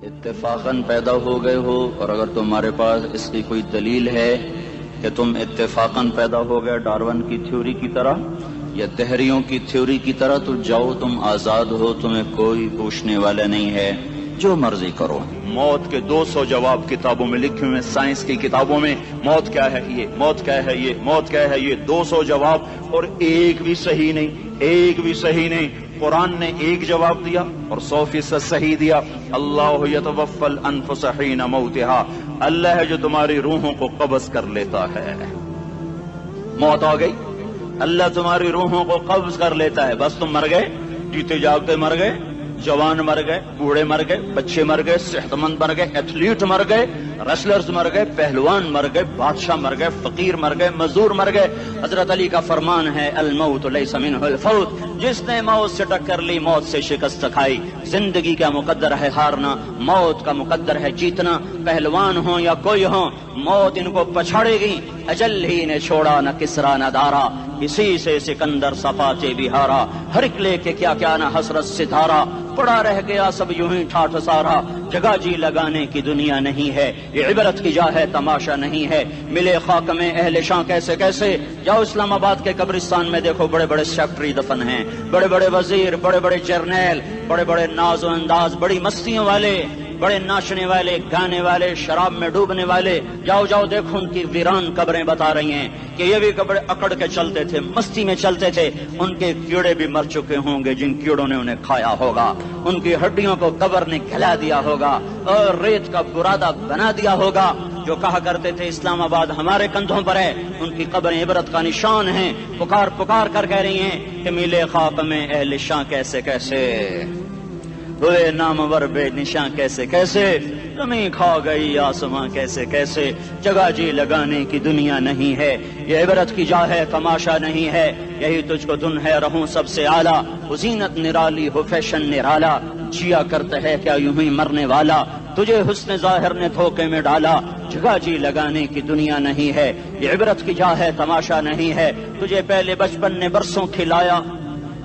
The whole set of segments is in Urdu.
اتفاقاً پیدا ہو گئے ہو، اور اگر تمہارے پاس اس کی کوئی دلیل ہے کہ تم اتفاقاً پیدا ہو گئے ڈارون کی تھیوری کی طرح یا دہریوں کی تھیوری کی طرح، تو جاؤ، تم آزاد ہو، تمہیں کوئی پوچھنے والا نہیں ہے، جو مرضی کرو۔ موت کے 200 جواب کتابوں میں لکھے ہوئے، سائنس کی کتابوں میں موت کیا ہے یہ، موت کیا ہے یہ، موت کیا ہے یہ، 200 جواب، اور ایک بھی صحیح نہیں، ایک بھی صحیح نہیں۔ قرآن نے ایک جواب دیا اور 100% صحیح دیا۔ اللہ یتوفی الانفس حین موتها، اللہ ہے جو تمہاری روحوں کو قبض کر لیتا ہے۔ موت آ گئی، اللہ تمہاری روحوں کو قبض کر لیتا ہے، بس تم مر گئے، جیتے جاگتے مر گئے، جوان مر گئے، بوڑھے مر گئے، بچے مر گئے، صحت مند مر گئے، ایتھلیٹ مر گئے، ریسلرز مر گئے، پہلوان مر گئے، بادشاہ مر گئے، فقیر مر گئے، مزدور مر گئے۔ حضرت علی کا فرمان ہے الموت لیس منہ الفوت، جس نے موت سے ٹکر لی موت سے شکست کھائی۔ زندگی کا مقدر ہے ہارنا، موت کا مقدر ہے جیتنا۔ پہلوان ہوں یا کوئی ہوں، موت ان کو پچھاڑے گی۔ اجل ہی نے چھوڑا نہ کسرا نہ دارا، اسی سے سکندر صفاچے بہارا۔ ہر ایک لے کے کیا کیا نہ حسرت ستارہ، پڑا رہ گیا سب یوں ہی ٹھاٹھ سارا۔ جگہ جی لگانے کی دنیا نہیں ہے، یہ عبرت کی جا ہے تماشا نہیں ہے۔ ملے خاک میں اہل شاں کیسے کیسے، جاؤ اسلام آباد کے قبرستان میں دیکھو، بڑے بڑے سیکٹری دفن ہیں، بڑے بڑے وزیر، بڑے بڑے جرنیل، بڑے بڑے ناز و انداز، بڑی مستیوں والے، بڑے ناچنے والے، گانے والے، شراب میں ڈوبنے والے۔ جاؤ جاؤ دیکھو، ان کی ویران قبریں بتا رہی ہیں کہ یہ بھی قبر اکڑ کے چلتے تھے، مستی میں چلتے تھے۔ ان کے کیڑے بھی مر چکے ہوں گے جن کیڑوں نے انہیں کھایا ہوگا، ان کی ہڈیوں کو قبر نے کھلا دیا ہوگا اور ریت کا برادہ بنا دیا ہوگا۔ جو کہا کرتے تھے اسلام آباد ہمارے کندھوں پر ہے، ان کی قبریں عبرت کا نشان ہیں۔ پکار پکار کر کہہ رہی ہیں کہ ملے خاک میں اہل شاں کیسے کیسے، ہوئے نامور بے نشاں کیسے کیسے، زمین کھا گئی آسماں کیسے کیسے۔ جگہ جی لگانے کی دنیا نہیں ہے، یہ عبرت کی جا ہے تماشا نہیں ہے۔ یہی تجھ کو دن ہے رہوں سب سے اعلیٰ، زینت نرالی ہو فیشن نرالا، جیا کرتا ہے کیا یوں ہی مرنے والا، تجھے حسن ظاہر نے دھوکے میں ڈالا۔ جگہ جی لگانے کی دنیا نہیں ہے، یہ عبرت کی جا ہے تماشا نہیں ہے۔ تجھے پہلے بچپن نے برسوں کھلایا،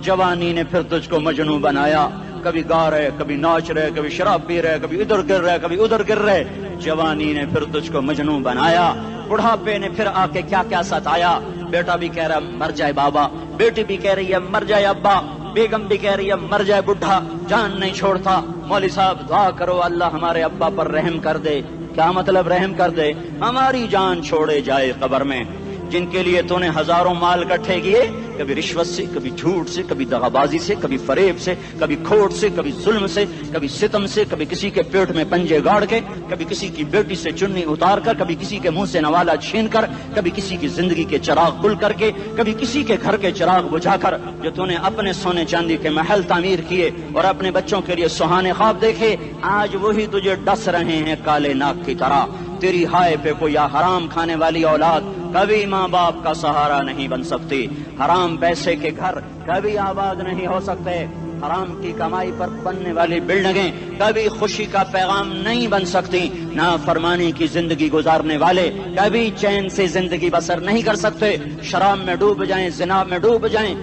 جوانی نے پھر تجھ کو مجنوں بنایا۔ کبھی گا رہے، کبھی ناچ رہے، کبھی شراب پی رہے، کبھی ادھر گر رہے، کبھی ادھر گر رہے۔ جوانی نے پھر تجھ کو مجنوں بنایا، بڑھاپے نے پھر آ کے کیا کیا ستایا۔ بیٹا بھی کہہ رہا مر جائے بابا، بیٹی بھی کہہ رہی ہے مر جائے ابا، بیگم بھی کہہ رہی ہے مر جائے بڈھا، جان نہیں چھوڑتا۔ مولوی صاحب دعا کرو اللہ ہمارے ابا پر رحم کر دے۔ کیا مطلب رحم کر دے؟ ہماری جان چھوڑے جائے قبر میں۔ جن کے لیے تو نے ہزاروں مال اکٹھے کیے، کبھی رشوت سے، کبھی جھوٹ سے، کبھی دغا بازی سے، کبھی فریب سے، کبھی کھوٹ سے، کبھی ظلم سے، کبھی ستم سے، کبھی کسی کے پیٹ میں پنجے گاڑ کے، کبھی کسی کی بیٹی سے چنی اتار کر، کبھی کسی کے منہ سے نوالا چھین کر، کبھی کسی کی زندگی کے چراغ گل کر کے، کبھی کسی کے گھر کے چراغ بجھا کر۔ جو تو نے اپنے سونے چاندی کے محل تعمیر کیے اور اپنے بچوں کے لیے سہانے خواب دیکھے، آج وہی تجھے ڈس رہے ہیں کالے ناک کی طرح۔ تیری ہائے پہ کوئی حرام کھانے والی اولاد کبھی ماں باپ کا سہارا نہیں بن سکتی۔ حرام پیسے کے گھر کبھی آباد نہیں ہو سکتے۔ حرام کی کمائی پر بننے والی بلڈنگیں کبھی خوشی کا پیغام نہیں بن سکتی۔ نافرمانی کی زندگی گزارنے والے کبھی چین سے زندگی بسر نہیں کر سکتے۔ شراب میں ڈوب جائیں، زنا میں ڈوب جائیں،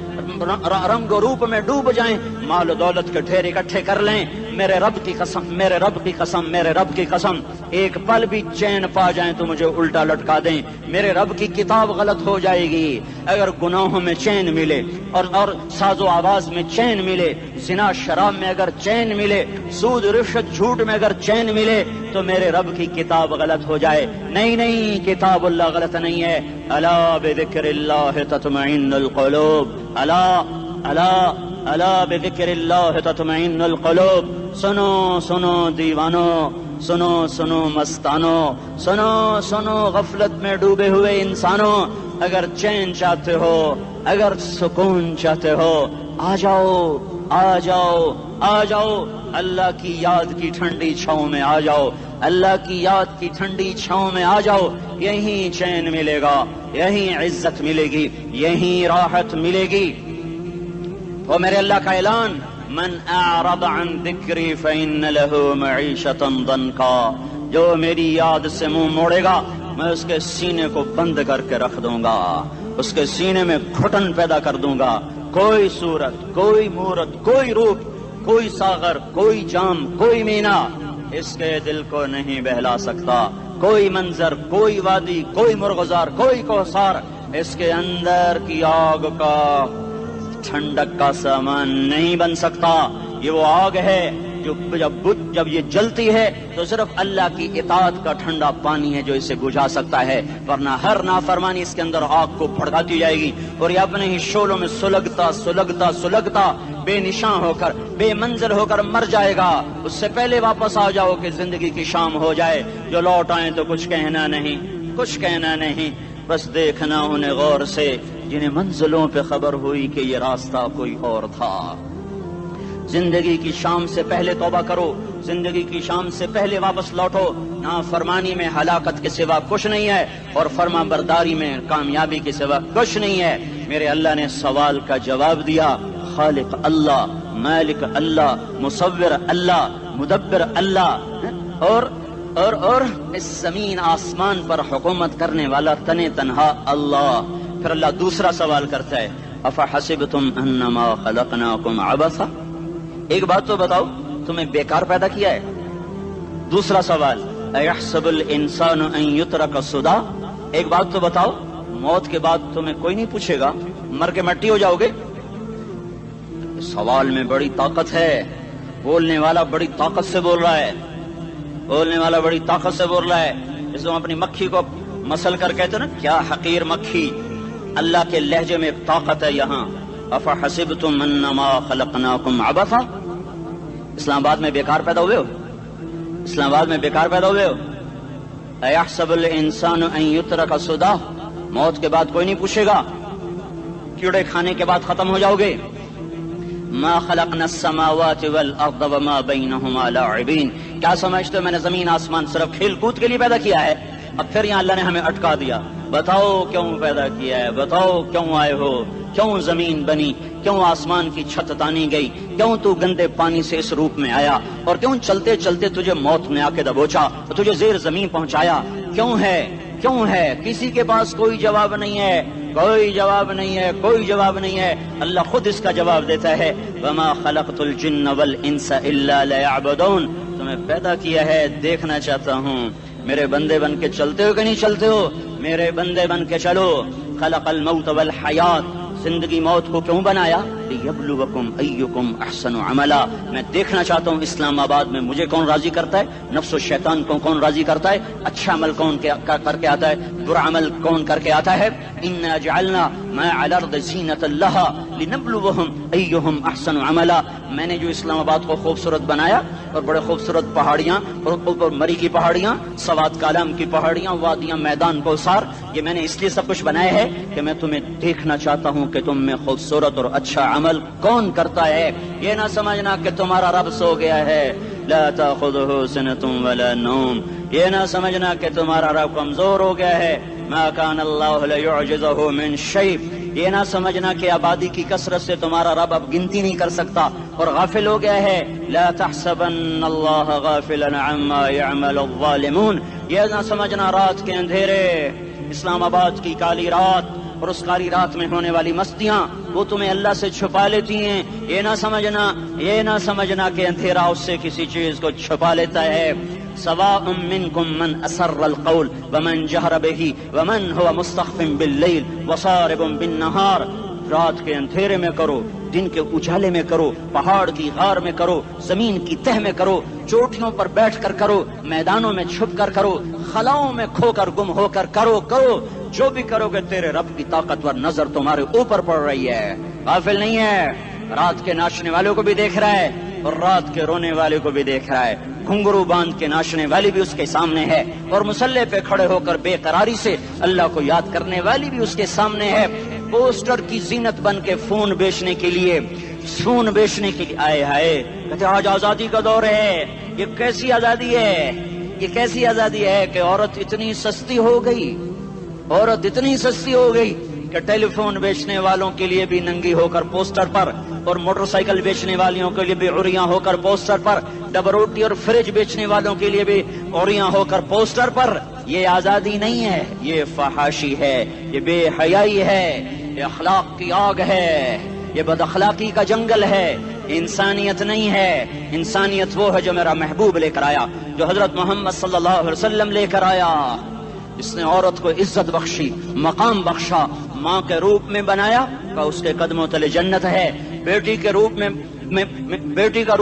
رنگ و روپ میں ڈوب جائیں، مال و دولت کے ڈھیر اکٹھے کر لیں، میرے رب کی قسم، میرے رب کی قسم، میرے رب کی قسم، ایک پل بھی چین پا جائیں تو مجھے الٹا لٹکا دیں۔ میرے رب کی کتاب غلط ہو جائے گی اگر گناہوں میں چین ملے اور ساز و آواز میں چین ملے، زنا شراب میں اگر چین ملے، سود رشوت جھوٹ میں اگر چین ملے، تو میرے رب کی کتاب غلط ہو جائے۔ نہیں نہیں، کتاب اللہ غلط نہیں ہے۔ الا بذکر اللہ تطمئن القلوب، الا الا الا بذکر اللہ تطمئن القلوب۔ سنو سنو دیوانو، سنو سنو مستانو، سنو سنو غفلت میں ڈوبے ہوئے انسانوں، اگر چین چاہتے ہو، اگر سکون چاہتے ہو، آ جاؤ آ جاؤ آ جاؤ، اللہ کی یاد کی ٹھنڈی چھاؤں میں آ جاؤ، اللہ کی یاد کی ٹھنڈی چھاؤں میں آ جاؤ۔ یہیں چین ملے گا، یہیں عزت ملے گی، یہیں راحت ملے گی۔ وہ میرے اللہ کا اعلان، من اعرض عن ذکری فإن له معیشۃ ضنکا، جو میری یاد سے منہ موڑے گا میں اس کے سینے کو بند کر کے رکھ دوں گا، اس کے سینے میں گھٹن پیدا کر دوں گا۔ کوئی صورت، کوئی مورت، کوئی روپ، کوئی ساغر، کوئی جام، کوئی مینا اس کے دل کو نہیں بہلا سکتا کوئی منظر، کوئی وادی، کوئی مرغزار، کوئی کوثر اس کے اندر کی آگ کا ٹھنڈک کا سامان نہیں بن سکتا۔ یہ وہ آگ ہے جو جب یہ جلتی ہے تو صرف اللہ کی اطاعت کا ٹھنڈا پانی ہے جو اسے بجھا سکتا ہے، ورنہ ہر نافرمانی اس کے اندر آگ کو بھڑکاتی جائے گی اور یہ اپنے ہی شعلوں میں سلگتا بے نشان ہو کر، بے منزل ہو کر مر جائے گا۔ اس سے پہلے واپس آ جاؤ کہ زندگی کی شام ہو جائے۔ جو لوٹ آئیں تو کچھ کہنا نہیں، بس دیکھنا انہیں غور سے جنہیں منزلوں پہ خبر ہوئی کہ یہ راستہ کوئی اور تھا۔ زندگی کی شام سے پہلے توبہ کرو، زندگی کی شام سے پہلے واپس لوٹو۔ نافرمانی میں ہلاکت کے سوا کچھ نہیں ہے اور فرما برداری میں کامیابی کے سوا کچھ نہیں ہے۔ میرے اللہ نے سوال کا جواب دیا، خالق اللہ، مالک اللہ، مصور اللہ، مدبر اللہ اور اس زمین آسمان پر حکومت کرنے والا تنے تنہا اللہ۔ پھر اللہ دوسرا سوال کرتا ہے، افحسبتم انما خلقناکم عبثا، ایک بات تو بتاؤ تمہیں بیکار پیدا کیا ہے؟ دوسرا سوال، ایحسب الانسان ان یترک سدی، ایک بات تو بتاؤ موت کے بعد تمہیں کوئی نہیں پوچھے گا، مر کے مٹی ہو جاؤ گے؟ سوال میں بڑی طاقت ہے، بولنے والا بڑی طاقت سے بول رہا ہے، اس کو اپنی مکھی کو مسل کر کہتے نا کیا حقیر مکھی، اللہ کے لہجے میں ایک طاقت ہے یہاں۔ افحسبتم انما خلقناکم عبثا، اسلام آباد میں بیکار پیدا ہوئے ہو؟ ایحسب الانسان ان یترک سدی، موت کے بعد کوئی نہیں پوچھے گا، کیڑے کھانے کے بعد ختم ہو جاؤ گے۔ ما خلقنا السماوات والارض وما بینہما لاعبین، کیا سمجھتے ہو میں نے زمین آسمان صرف کھیل کود کے لیے پیدا کیا ہے؟ اب پھر یہاں اللہ نے ہمیں اٹکا دیا، بتاؤ کیوں پیدا کیا ہے، بتاؤ کیوں آئے ہو، کیوں زمین بنی، کیوں آسمان کی چھت تانی گئی، کیوں تو گندے پانی سے اس روپ میں آیا، اور کیوں چلتے چلتے تجھے موت نے آ کے دبوچا اور تجھے زیر زمین پہنچایا، کیوں ہے؟ کسی کے پاس کوئی جواب نہیں ہے، اللہ خود اس کا جواب دیتا ہے، وما خلقت الجن والانس الا لیعبدون، تمہیں پیدا کیا ہے دیکھنا چاہتا ہوں میرے بندے بن کے چلتے ہو کہ نہیں چلتے ہو، میرے بندے بن کے چلو۔ خلق الموت والحیات، زندگی موت کو کیوں بنایا؟ لیبلوکم ایکم احسن عملا، میں دیکھنا چاہتا ہوں اسلام آباد میں مجھے کون راضی کرتا ہے، نفس و شیطان کو کون راضی کرتا ہے، اچھا عمل کون کر کے آتا ہے، برا عمل کون کر کے آتا ہے۔ انا جعلنا ما علی الارض زینۃ لہا لنبلوہم ایہم احسن عملا، میں نے جو اسلام آباد کو خوبصورت بنایا اور بڑے خوبصورت پہاڑیاں اور اوپر مری کی پہاڑیاں، سوات کالام کی پہاڑیاں، وادیاں، میدان کوثر، یہ میں نے اس لیے سب کچھ بنایا ہے کہ میں تمہیں دیکھنا چاہتا ہوں کہ تم میں خوبصورت اور اچھا عمل کون کرتا ہے۔ یہ نہ سمجھنا کہ تمہارا رب سو گیا ہے، لا تاخذہ سنۃ ولا نوم، یہ نہ سمجھنا کہ تمہارا رب کمزور ہو گیا ہے، ما کان اللہ لیعجزہ من شیء، یہ نہ سمجھنا کہ آبادی کی کثرت سے تمہارا رب اب گنتی نہیں کر سکتا اور غافل ہو گیا ہے، لا تحسبن اللہ غافلا عما يعمل الظالمون، یہ نہ سمجھنا رات کے اندھیرے، اسلام آباد کی کالی رات اور اس کالی رات میں ہونے والی مستیاں وہ تمہیں اللہ سے چھپا لیتی ہیں، یہ نہ سمجھنا کہ اندھیرا اس سے کسی چیز کو چھپا لیتا ہے۔ سواء منکم من اسر القول ومن جہر بہ ومن هو مستخف باللیل وصارب بالنہار، رات کے اندھیرے میں کرو، دن کے اجالے میں کرو، پہاڑ کی غار میں کرو، زمین کی تہ میں کرو، چوٹیوں پر بیٹھ کر کرو، میدانوں میں چھپ کر کرو، خلاؤں میں کھو کر گم ہو کر کرو، جو بھی کرو گے تیرے رب کی طاقتور نظر تمہارے اوپر پڑ رہی ہے، غافل نہیں ہے، رات کے ناچنے والوں کو بھی دیکھ رہا ہے اور رات کے رونے والے کو بھی دیکھ رہا ہے، گھنگرو باندھ کے ناچنے والی بھی اس کے سامنے ہے اور مسلح پہ کھڑے ہو کر بے قراری سے اللہ کو یاد کرنے والی بھی اس کے سامنے ہے۔ پوسٹر کی زینت بن کے فون بیچنے کے لیے آئے ہائے کہتے آج آزادی کا دور ہے، یہ کیسی آزادی ہے کہ عورت اتنی سستی ہو گئی کہ ٹیلی فون بیچنے والوں کے لیے بھی ننگی ہو کر پوسٹر پر اور موٹر سائیکل بیچنے والوں کے لیے بھی عریاں ہو کر پوسٹر پر، ڈبل روٹی اور فریج بیچنے والوں کے لیے بھی عریاں ہو کر پوسٹر پر۔ یہ آزادی نہیں ہے، یہ فحاشی ہے، یہ بے حیائی ہے، یہ اخلاق کی آگ ہے، یہ بد اخلاقی کا جنگل ہے، انسانیت نہیں ہے. انسانیت وہ ہے جو میرا محبوب لے کر آیا, جو حضرت محمد صلی اللہ علیہ وسلم لے کر آیا, جس نے عورت کو عزت بخشی, مقام بخشا, ماں کے روپ میں بنایا کہ اس کے قدموں تلے جنت ہے, بیٹی کے روپ میں بیٹی کا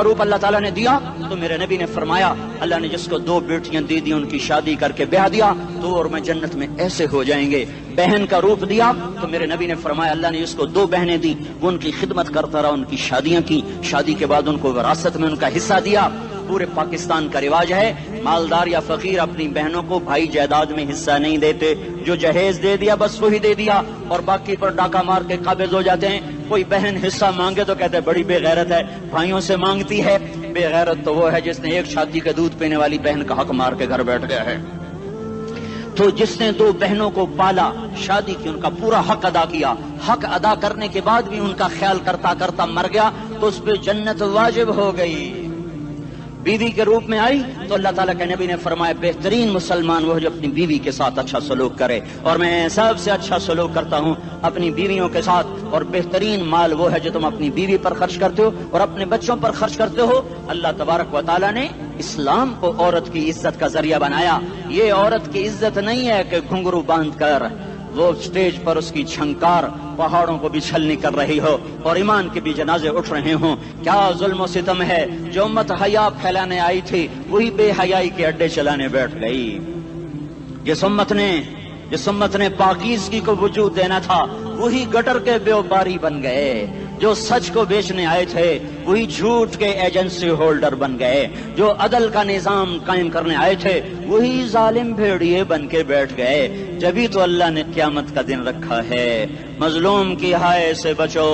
روپ اللہ تعالیٰ نے دیا تو میرے نبی نے فرمایا اللہ نے جس کو 2 بیٹیاں دی ان کی شادی کر کے بیاہ دیا تو اور میں جنت میں ایسے ہو جائیں گے. بہن کا روپ دیا تو میرے نبی نے فرمایا اللہ نے جس کو 2 بہنیں دی وہ ان کی خدمت کرتا رہا, ان کی شادیاں کی, شادی کے بعد ان کو وراثت میں ان کا حصہ دیا. پورے پاکستان کا رواج ہے مالدار یا فقیر اپنی بہنوں کو بھائی جائیداد میں حصہ نہیں دیتے, جو جہیز دے دیا بس وہی دے دیا اور باقی پر ڈاکہ مار کے قابض ہو جاتے ہیں. کوئی بہن حصہ مانگے تو کہتے ہیں بڑی بے غیرت ہے, بھائیوں سے مانگتی ہے. بے غیرت تو وہ ہے جس نے ایک شادی کا دودھ پینے والی بہن کا حق مار کے گھر بیٹھ گیا ہے. تو جس نے 2 بہنوں کو پالا, شادی کی, ان کا پورا حق ادا کیا, حق ادا کرنے کے بعد بھی ان کا خیال کرتا کرتا مر گیا تو اس پہ جنت واجب ہو گئی. بیوی کے روپ میں آئی تو اللہ تعالیٰ کے نبی نے فرمایا بہترین مسلمان وہ جو اپنی بیوی کے ساتھ اچھا سلوک کرے, اور میں سب سے اچھا سلوک کرتا ہوں اپنی بیویوں کے ساتھ. اور بہترین مال وہ ہے جو تم اپنی بیوی پر خرچ کرتے ہو اور اپنے بچوں پر خرچ کرتے ہو. اللہ تبارک و تعالیٰ نے اسلام کو عورت کی عزت کا ذریعہ بنایا. یہ عورت کی عزت نہیں ہے کہ گھنگرو باندھ کر وہ اسٹیج پر اس کی چھنکار پہاڑوں کو بھی چھلنی کر رہی ہو اور ایمان کے بھی جنازے اٹھ رہے ہوں. کیا ظلم و ستم ہے, جو امت حیا پھیلانے آئی تھی وہی بے حیائی کے اڈے چلانے بیٹھ گئی. جس امت نے پاکیزگی کو وجود دینا تھا وہی گٹر کے بیوباری بن گئے. جو سچ کو بیچنے آئے تھے وہی جھوٹ کے ایجنسی ہولڈر بن گئے. جو عدل کا نظام قائم کرنے آئے تھے وہی ظالم بھیڑیے بن کے بیٹھ گئے. جبھی تو اللہ نے قیامت کا دن رکھا ہے. مظلوم کی ہائے سے بچو,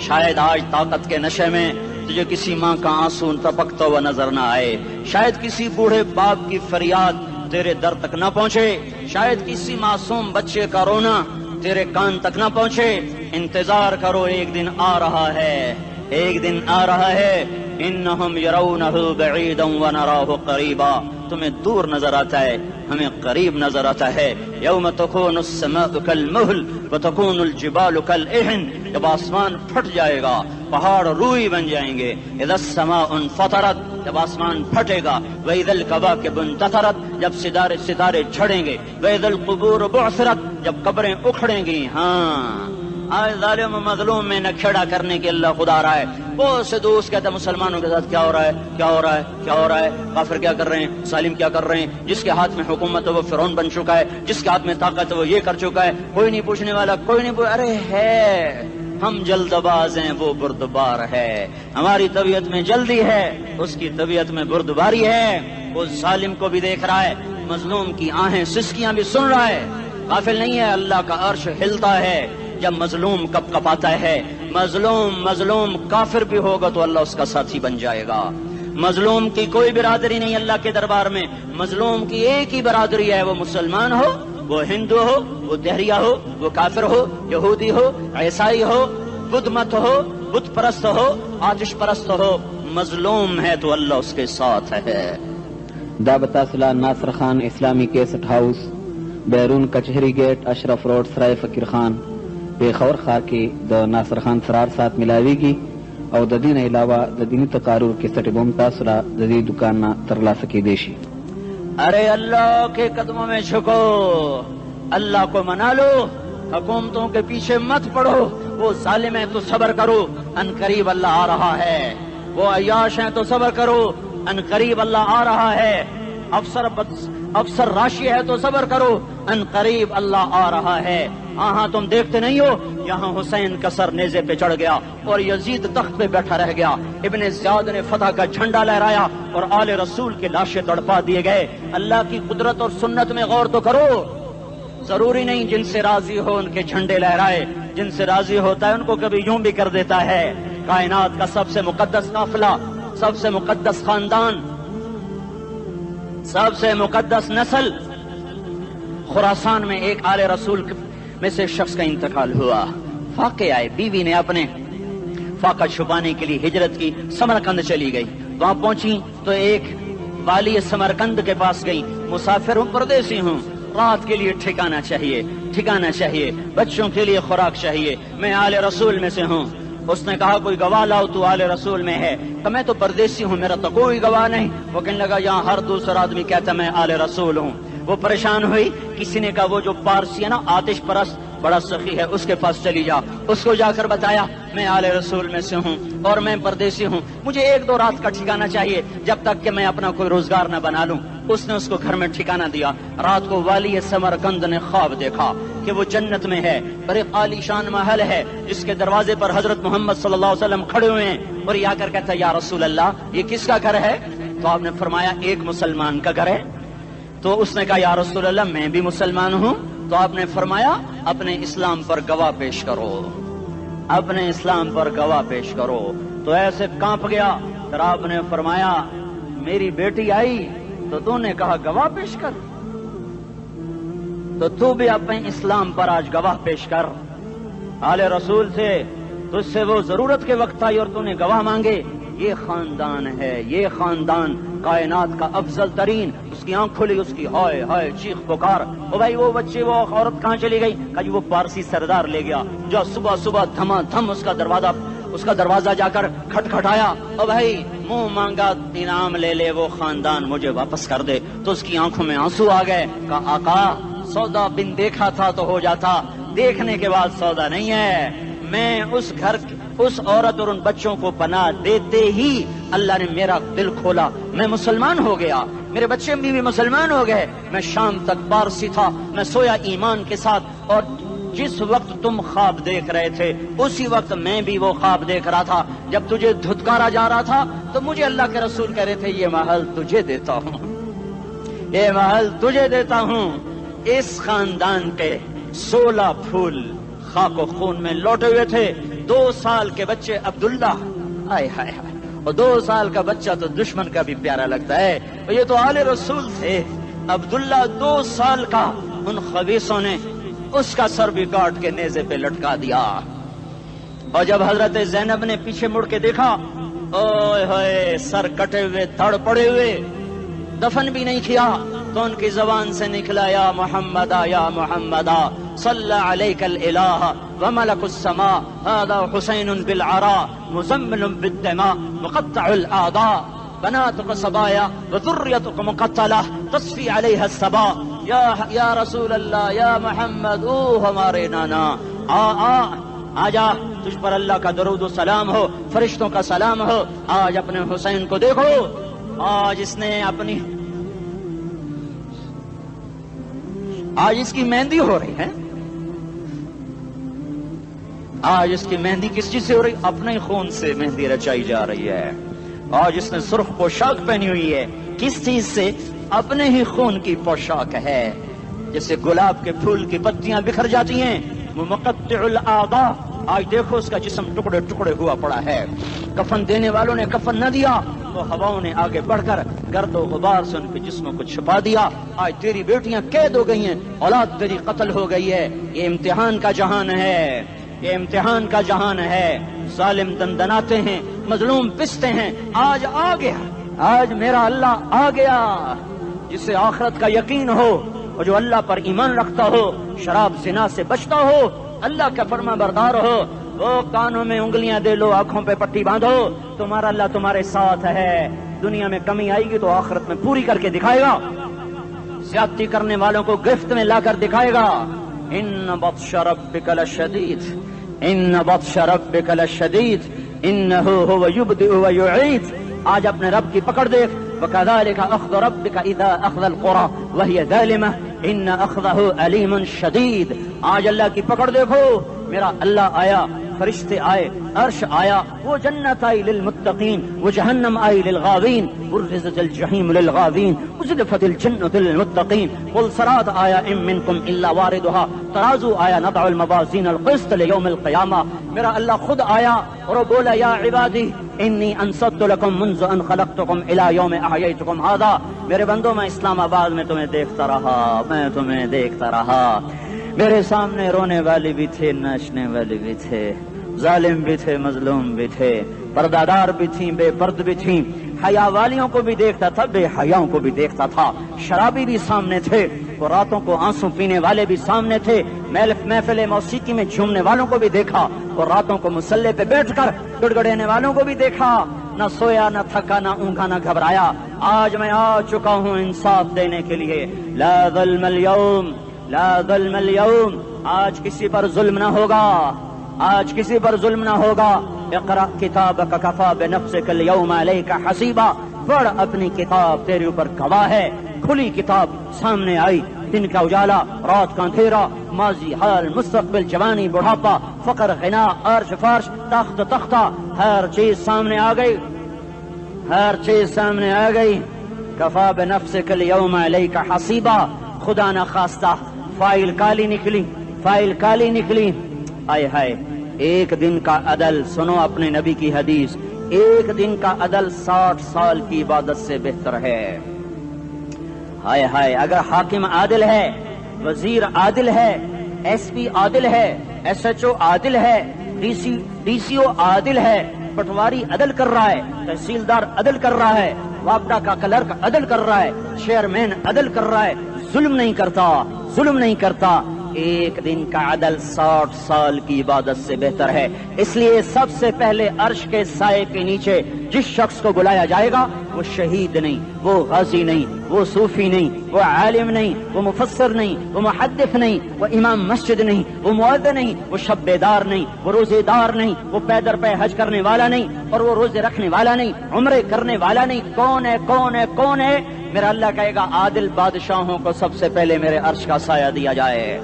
شاید آج طاقت کے نشے میں تجھے کسی ماں کا آنسو ٹپکتا ہوا نظر نہ آئے, شاید کسی بوڑھے باپ کی فریاد تیرے در تک نہ پہنچے, شاید کسی معصوم بچے کا رونا تیرے کان تک نہ پہنچے. انتظار کرو, ایک دن آ رہا ہے, ایک دن آ رہا ہے. انہم یرونہ بعیدا ونراہ قریبا, تمہیں دور نظر آتا ہے ہمیں قریب نظر آتا ہے. یوم تکون السماء کالمہل وتکون الجبال کالعہن, جب آسمان پھٹ جائے گا پہاڑ روئی بن جائیں گے. اذا السماء انفطرت, جب آسمان پھٹے گا. واذا الکواکب انتثرت, جب ستارے جھڑیں گے. واذا القبور بعثرت, جب قبریں اکھڑیں گی. ہاں آج ظالم و مظلوم میں نہ کھیڑا کرنے کے اللہ خدا رہا ہے. بہت سے دوست کہتے ہیں مسلمانوں کے ساتھ کیا ہو رہا ہے, کیا ہو رہا ہے, کیا ہو رہا ہے, کافر کیا کر رہے ہیں, ظالم کیا کر رہے ہیں. جس کے ہاتھ میں حکومت ہے وہ فرعون بن چکا ہے, جس کے ہاتھ میں طاقت ہے وہ یہ کر چکا ہے. کوئی نہیں پوچھنے والا, کوئی نہیں ارے ہے ہم جلد باز ہیں وہ بردبار ہے. ہماری طبیعت میں جلدی ہے, اس کی طبیعت میں بردباری ہے. وہ ظالم کو بھی دیکھ رہا ہے, مظلوم کی آہیں سسکیاں بھی سن رہا ہے. غافل نہیں ہے, اللہ کا عرش ہلتا ہے جب مظلوم کپ کپاتا ہے. مظلوم کافر بھی ہوگا تو اللہ اس کا ساتھی بن جائے گا. مظلوم کی کوئی برادری نہیں اللہ کے دربار میں. مظلوم کی ایک ہی برادری ہے, وہ مسلمان ہو, وہ ہندو ہو, وہ دہریہ ہو, وہ کافر ہو, یہودی ہو, عیسائی ہو, بدھ مت ہو, بت پرست ہو, آتش پرست ہو. مظلوم ہے تو اللہ اس کے ساتھ ہے. دعوت اصلاح ناصر خان اسلامی کیسٹ ہاؤس, بیرون کچہری گیٹ, اشرف روڈ, سرائے فقیر خان, پیښور ښار کې د ناصر خان سرار سات ملاویږي او د دې نه علاوه د دیني تقارر کیسټ به هم تاسو را د دې دکان نه ترلاسه کیدی شي. ارے اللہ کے قدموں میں جھکو, اللہ کو منا لو, حکومتوں کے پیچھے مت پڑو. وہ ظالم ہے تو صبر کرو, ان قریب اللہ آ رہا ہے. وہ عیاش ہیں تو صبر کرو, ان قریب اللہ آ رہا ہے. افسر راشی ہے تو صبر کرو, ان قریب اللہ آ رہا ہے. ہاں تم دیکھتے نہیں ہو, یہاں حسین کا سر نیزے پہ چڑھ گیا اور یزید تخت پہ بیٹھا رہ گیا. ابن زیاد نے فتح کا جھنڈا لہرایا اور آل رسول کے لاشیں تڑپا دیے گئے. اللہ کی قدرت اور سنت میں غور تو کرو. ضروری نہیں جن سے راضی ہو ان کے جھنڈے لہرائے, جن سے راضی ہوتا ہے ان کو کبھی یوں بھی کر دیتا ہے. کائنات کا سب سے مقدس قافلہ, سب سے مقدس خاندان, سب سے مقدس نسل, خراسان میں ایک آل رسول میں سے شخص کا انتقال ہوا. فاقے آئے, بیوی نے اپنے فاقہ چھپانے کے لیے ہجرت کی, سمرقند چلی گئی. وہاں پہنچی تو ایک والی سمرقند کے پاس گئی. مسافر ہوں, پردیسی ہوں, رات کے لیے ٹھکانا چاہیے, بچوں کے لیے خوراک چاہیے, میں آل رسول میں سے ہوں. اس نے کہا کوئی گواہ لاؤ تو آل رسول میں ہے، کہ میں تو پردیسی ہوں، میرا تو کوئی گواہ نہیں۔ وہ کہنے لگا یہاں ہر دوسرا آدمی کہتا میں آل رسول ہوں۔ وہ پریشان ہوئی، کسی نے کہا وہ جو پارسی ہے نا آتش پرست بڑا سخی ہے، اس کے پاس چلی جا۔ اس کو جا کر بتایا میں آل رسول میں سے ہوں اور میں پردیسی ہوں، مجھے 1-2 رات کا ٹھکانہ چاہیے جب تک کہ میں اپنا کوئی روزگار نہ بنا لوں۔ اس نے اس کو گھر میں ٹھکانہ دیا۔ رات کو والی سمرقند نے خواب دیکھا کہ وہ جنت میں ہے، بڑے عالی شان محل ہے جس کے دروازے پر حضرت محمد صلی اللہ علیہ وسلم کھڑے ہوئے ہیں، اور یہ آ کر کہتا ہے یا رسول اللہ یہ کس کا گھر ہے؟ تو آپ نے فرمایا ایک مسلمان کا گھر ہے۔ تو اس نے کہا یا رسول اللہ میں بھی مسلمان ہوں۔ تو آپ نے فرمایا اپنے اسلام پر گواہ پیش کرو، اپنے اسلام پر گواہ پیش کرو۔ تو ایسے کانپ گیا۔ پھر آپ نے فرمایا میری بیٹی آئی تو تو نے کہا گواہ پیش کر، تو بھی اپنے اسلام پر آج گواہ پیش کر۔ آل رسول سے تجھ سے وہ ضرورت کے وقت آئی اور تو نے گواہ مانگے۔ یہ خاندان ہے، یہ خاندان کائنات کا افضل ترین۔ اس کی آنکھ کھلی، اس کی ہائے ہائے چیخ پکار، او بھائی وہ بچے وہ عورت کہاں چلی گئی؟ کہا جی وہ پارسی سردار لے گیا، جو صبح صبح دھما دھم اس کا دروازہ جا کر کھٹکھٹایا، او بھائی منہ مانگا انعام لے لے، وہ خاندان مجھے واپس کر دے۔ تو اس کی آنکھوں میں آنسو آ گئے۔ کہا آقا سودا بن دیکھا تھا تو ہو جاتا، دیکھنے کے بعد سودا نہیں ہے۔ میں اس عورت اور ان بچوں کو پناہ دیتے ہی اللہ نے میرا دل کھولا، میں مسلمان ہو گیا، میرے بچے بھی مسلمان ہو گئے۔ میں شام تک پارسی تھا، میں سویا ایمان کے ساتھ، اور جس وقت تم خواب دیکھ رہے تھے اسی وقت میں بھی وہ خواب دیکھ رہا تھا۔ جب تجھے دھتکارا جا رہا تھا تو مجھے اللہ کے رسول کہہ رہے تھے یہ محل تجھے دیتا ہوں، یہ محل تجھے دیتا ہوں۔ اس خاندان کے 16 پھول خاک و خون میں لوٹے ہوئے تھے۔ 2 سال کے بچے عبداللہ، ہائے ہائے ہائے، اور 2 سال کا بچہ تو دشمن کا بھی پیارا لگتا ہے، اور یہ تو آل رسول تھے۔ عبداللہ 2 سال کا، ان خبیثوں نے اس کا سر بھی کاٹ کے نیزے پہ لٹکا دیا۔ اور جب حضرت زینب نے پیچھے مڑ کے دیکھا، اوئے ہوئے سر کٹے ہوئے دھڑ پڑے ہوئے، دفن بھی نہیں کیا، تو ان کی زبان سے نکلا یا محمدا یا محمدا صلی علیک الالہ وملک السماء هذا حسین بالعراء مزمل بالدماء مقطع الاعداء بناتك صبايا وذريتك مقتلة تصفي عليها الصبا۔ یا رسول اللہ یا محمد، او ہمارے نانا، آ جا، تجھ پر اللہ کا درود و سلام ہو، فرشتوں کا سلام ہو۔ آج اپنے حسین کو دیکھو، آج اس نے آج اس کی مہندی ہو رہی ہے۔ آج اس کی مہندی کس چیز سے ہو رہی؟ اپنے خون سے مہندی رچائی جا رہی ہے۔ آج اس نے سرخ پوشاک پہنی ہوئی ہے، کس چیز سے؟ اپنے ہی خون کی پوشاک ہے۔ جیسے گلاب کے پھول کی پتیاں بکھر جاتی ہیں، وہ مقطع الاعضاء، آج دیکھو اس کا جسم ٹکڑے ٹکڑے ہوا پڑا ہے۔ کفن دینے والوں نے کفن نہ دیا تو ہواؤں نے آگے بڑھ کر گرد و غبار سے ان کے جسموں کو چھپا دیا۔ آج تیری بیٹیاں قید ہو گئی ہیں، اولاد تیری قتل ہو گئی ہے۔ یہ امتحان کا جہان ہے، یہ امتحان کا جہان ہے۔ ظالم دندناتے ہیں، مظلوم پستے ہیں۔ آج آ گیا، آج میرا اللہ آ گیا، جسے آخرت کا یقین ہو اور جو اللہ پر ایمان رکھتا ہو، شراب زنا سے بچتا ہو، اللہ کا فرما بردار ہو، وہ کانوں میں انگلیاں دے لو، آنکھوں پہ پٹی باندھو، تمہارا اللہ تمہارے ساتھ ہے۔ دنیا میں کمی آئے گی تو آخرت میں پوری کر کے دکھائے گا۔ زیادتی کرنے والوں کو گرفت میں لا کر دکھائے گا۔ ان بطش ربک لشدید، ان بطش ربک لشدید انہ هو یبدئ ویعید۔ آج اپنے رب کی پکڑ دیکھ، وکذالک اخذ ربک اذا اخذ القری وہی ظالمہ ان اخذہ علیم شدید۔ آج اللہ کی پکڑ دیکھو، میرا اللہ آیا، فرشتے آئے، عرش آیا، وہ جنت آئی للمتقین، وہ جہنم آئی للغاوین، برزت الجحیم للغاوین، ازلفت الجنت للمتقین، والصراط آیا ام منکم الا واردها، ترازو آیا نضع الموازین القسط لیوم القیامہ۔ میرا اللہ خود آیا اور وہ بولا یا عبادی انی انصت لکم منذ ان خلقتکم الی یوم احییتکم ھذا۔ میرے بندوں، میں اسلام آباد میں تمہیں دیکھتا رہا، میں تمہیں دیکھتا رہا۔ میرے سامنے رونے والے بھی تھے، ناچنے والے بھی تھے، ظالم بھی تھے، مظلوم بھی تھے، پردہ دار بھی تھیں، بے پرد بھی تھیں، حیا والیوں کو بھی دیکھتا تھا، بے حیاؤں کو بھی دیکھتا تھا، شرابی بھی سامنے تھے، اور راتوں کو آنسو پینے والے بھی سامنے تھے، محفل موسیقی میں جھومنے والوں کو بھی دیکھا، اور راتوں کو مصلے پہ بیٹھ کر گڑگڑانے والوں کو بھی دیکھا، نہ سویا نہ تھکا نہ اونگا نہ گھبرایا۔ آج میں آ چکا ہوں انصاف دینے کے لیے، لا ظلم اليوم، لا ظلم اليوم، آج کسی پر ظلم نہ ہوگا، آج کسی پر ظلم نہ ہوگا۔ اقرأ کتابک کفا بنفسک اليوم علیک حسیبا، پڑھ اپنی کتاب، تیرے اوپر گواہ ہے۔ کھلی کتاب سامنے آئی، دن کا اجالا، رات کا اندھیرا، ماضی حال مستقبل، جوانی بڑھاپا، فقر غنا، عرش فرش، تخت تختہ، ہر چیز سامنے آ گئی، ہر چیز سامنے آ گئی۔ کفا بنفسک اليوم علیک حسیبا، خدا نہ خواستہ فائل کالی نکلی، فائل کالی نکلی۔ آئے ہائے، ایک دن کا عدل، سنو اپنے نبی کی حدیث، ایک دن کا عدل 60 سال کی عبادت سے بہتر ہے۔ ہائے ہائے، اگر حاکم عادل ہے، وزیر عادل ہے، ایس پی عادل ہے، ایس ایچ او عادل ہے، ڈی سی او عادل ہے، پٹواری عدل کر رہا ہے، تحصیلدار عدل کر رہا ہے، وابڈا کا کلرک عدل کر رہا ہے، چیئرمین عدل کر رہا ہے، ظلم نہیں کرتا، ظلم نہیں کرتا، ایک دن کا عدل 60 سال کی عبادت سے بہتر ہے۔ اس لیے سب سے پہلے عرش کے سائے کے نیچے جس شخص کو بلایا جائے گا، وہ شہید نہیں، وہ غازی نہیں، وہ صوفی نہیں، وہ عالم نہیں، وہ مفسر نہیں، وہ محدث نہیں، وہ امام مسجد نہیں، وہ مؤذن نہیں، وہ شب بیدار نہیں، وہ روزے دار نہیں، وہ پیدر پہ حج کرنے والا نہیں، اور وہ روزے رکھنے والا نہیں، عمرے کرنے والا نہیں۔ کون ہے، کون ہے، کون ہے؟ میرا اللہ کہے گا عادل بادشاہوں کو سب سے پہلے میرے عرش کا سایہ دیا جائے۔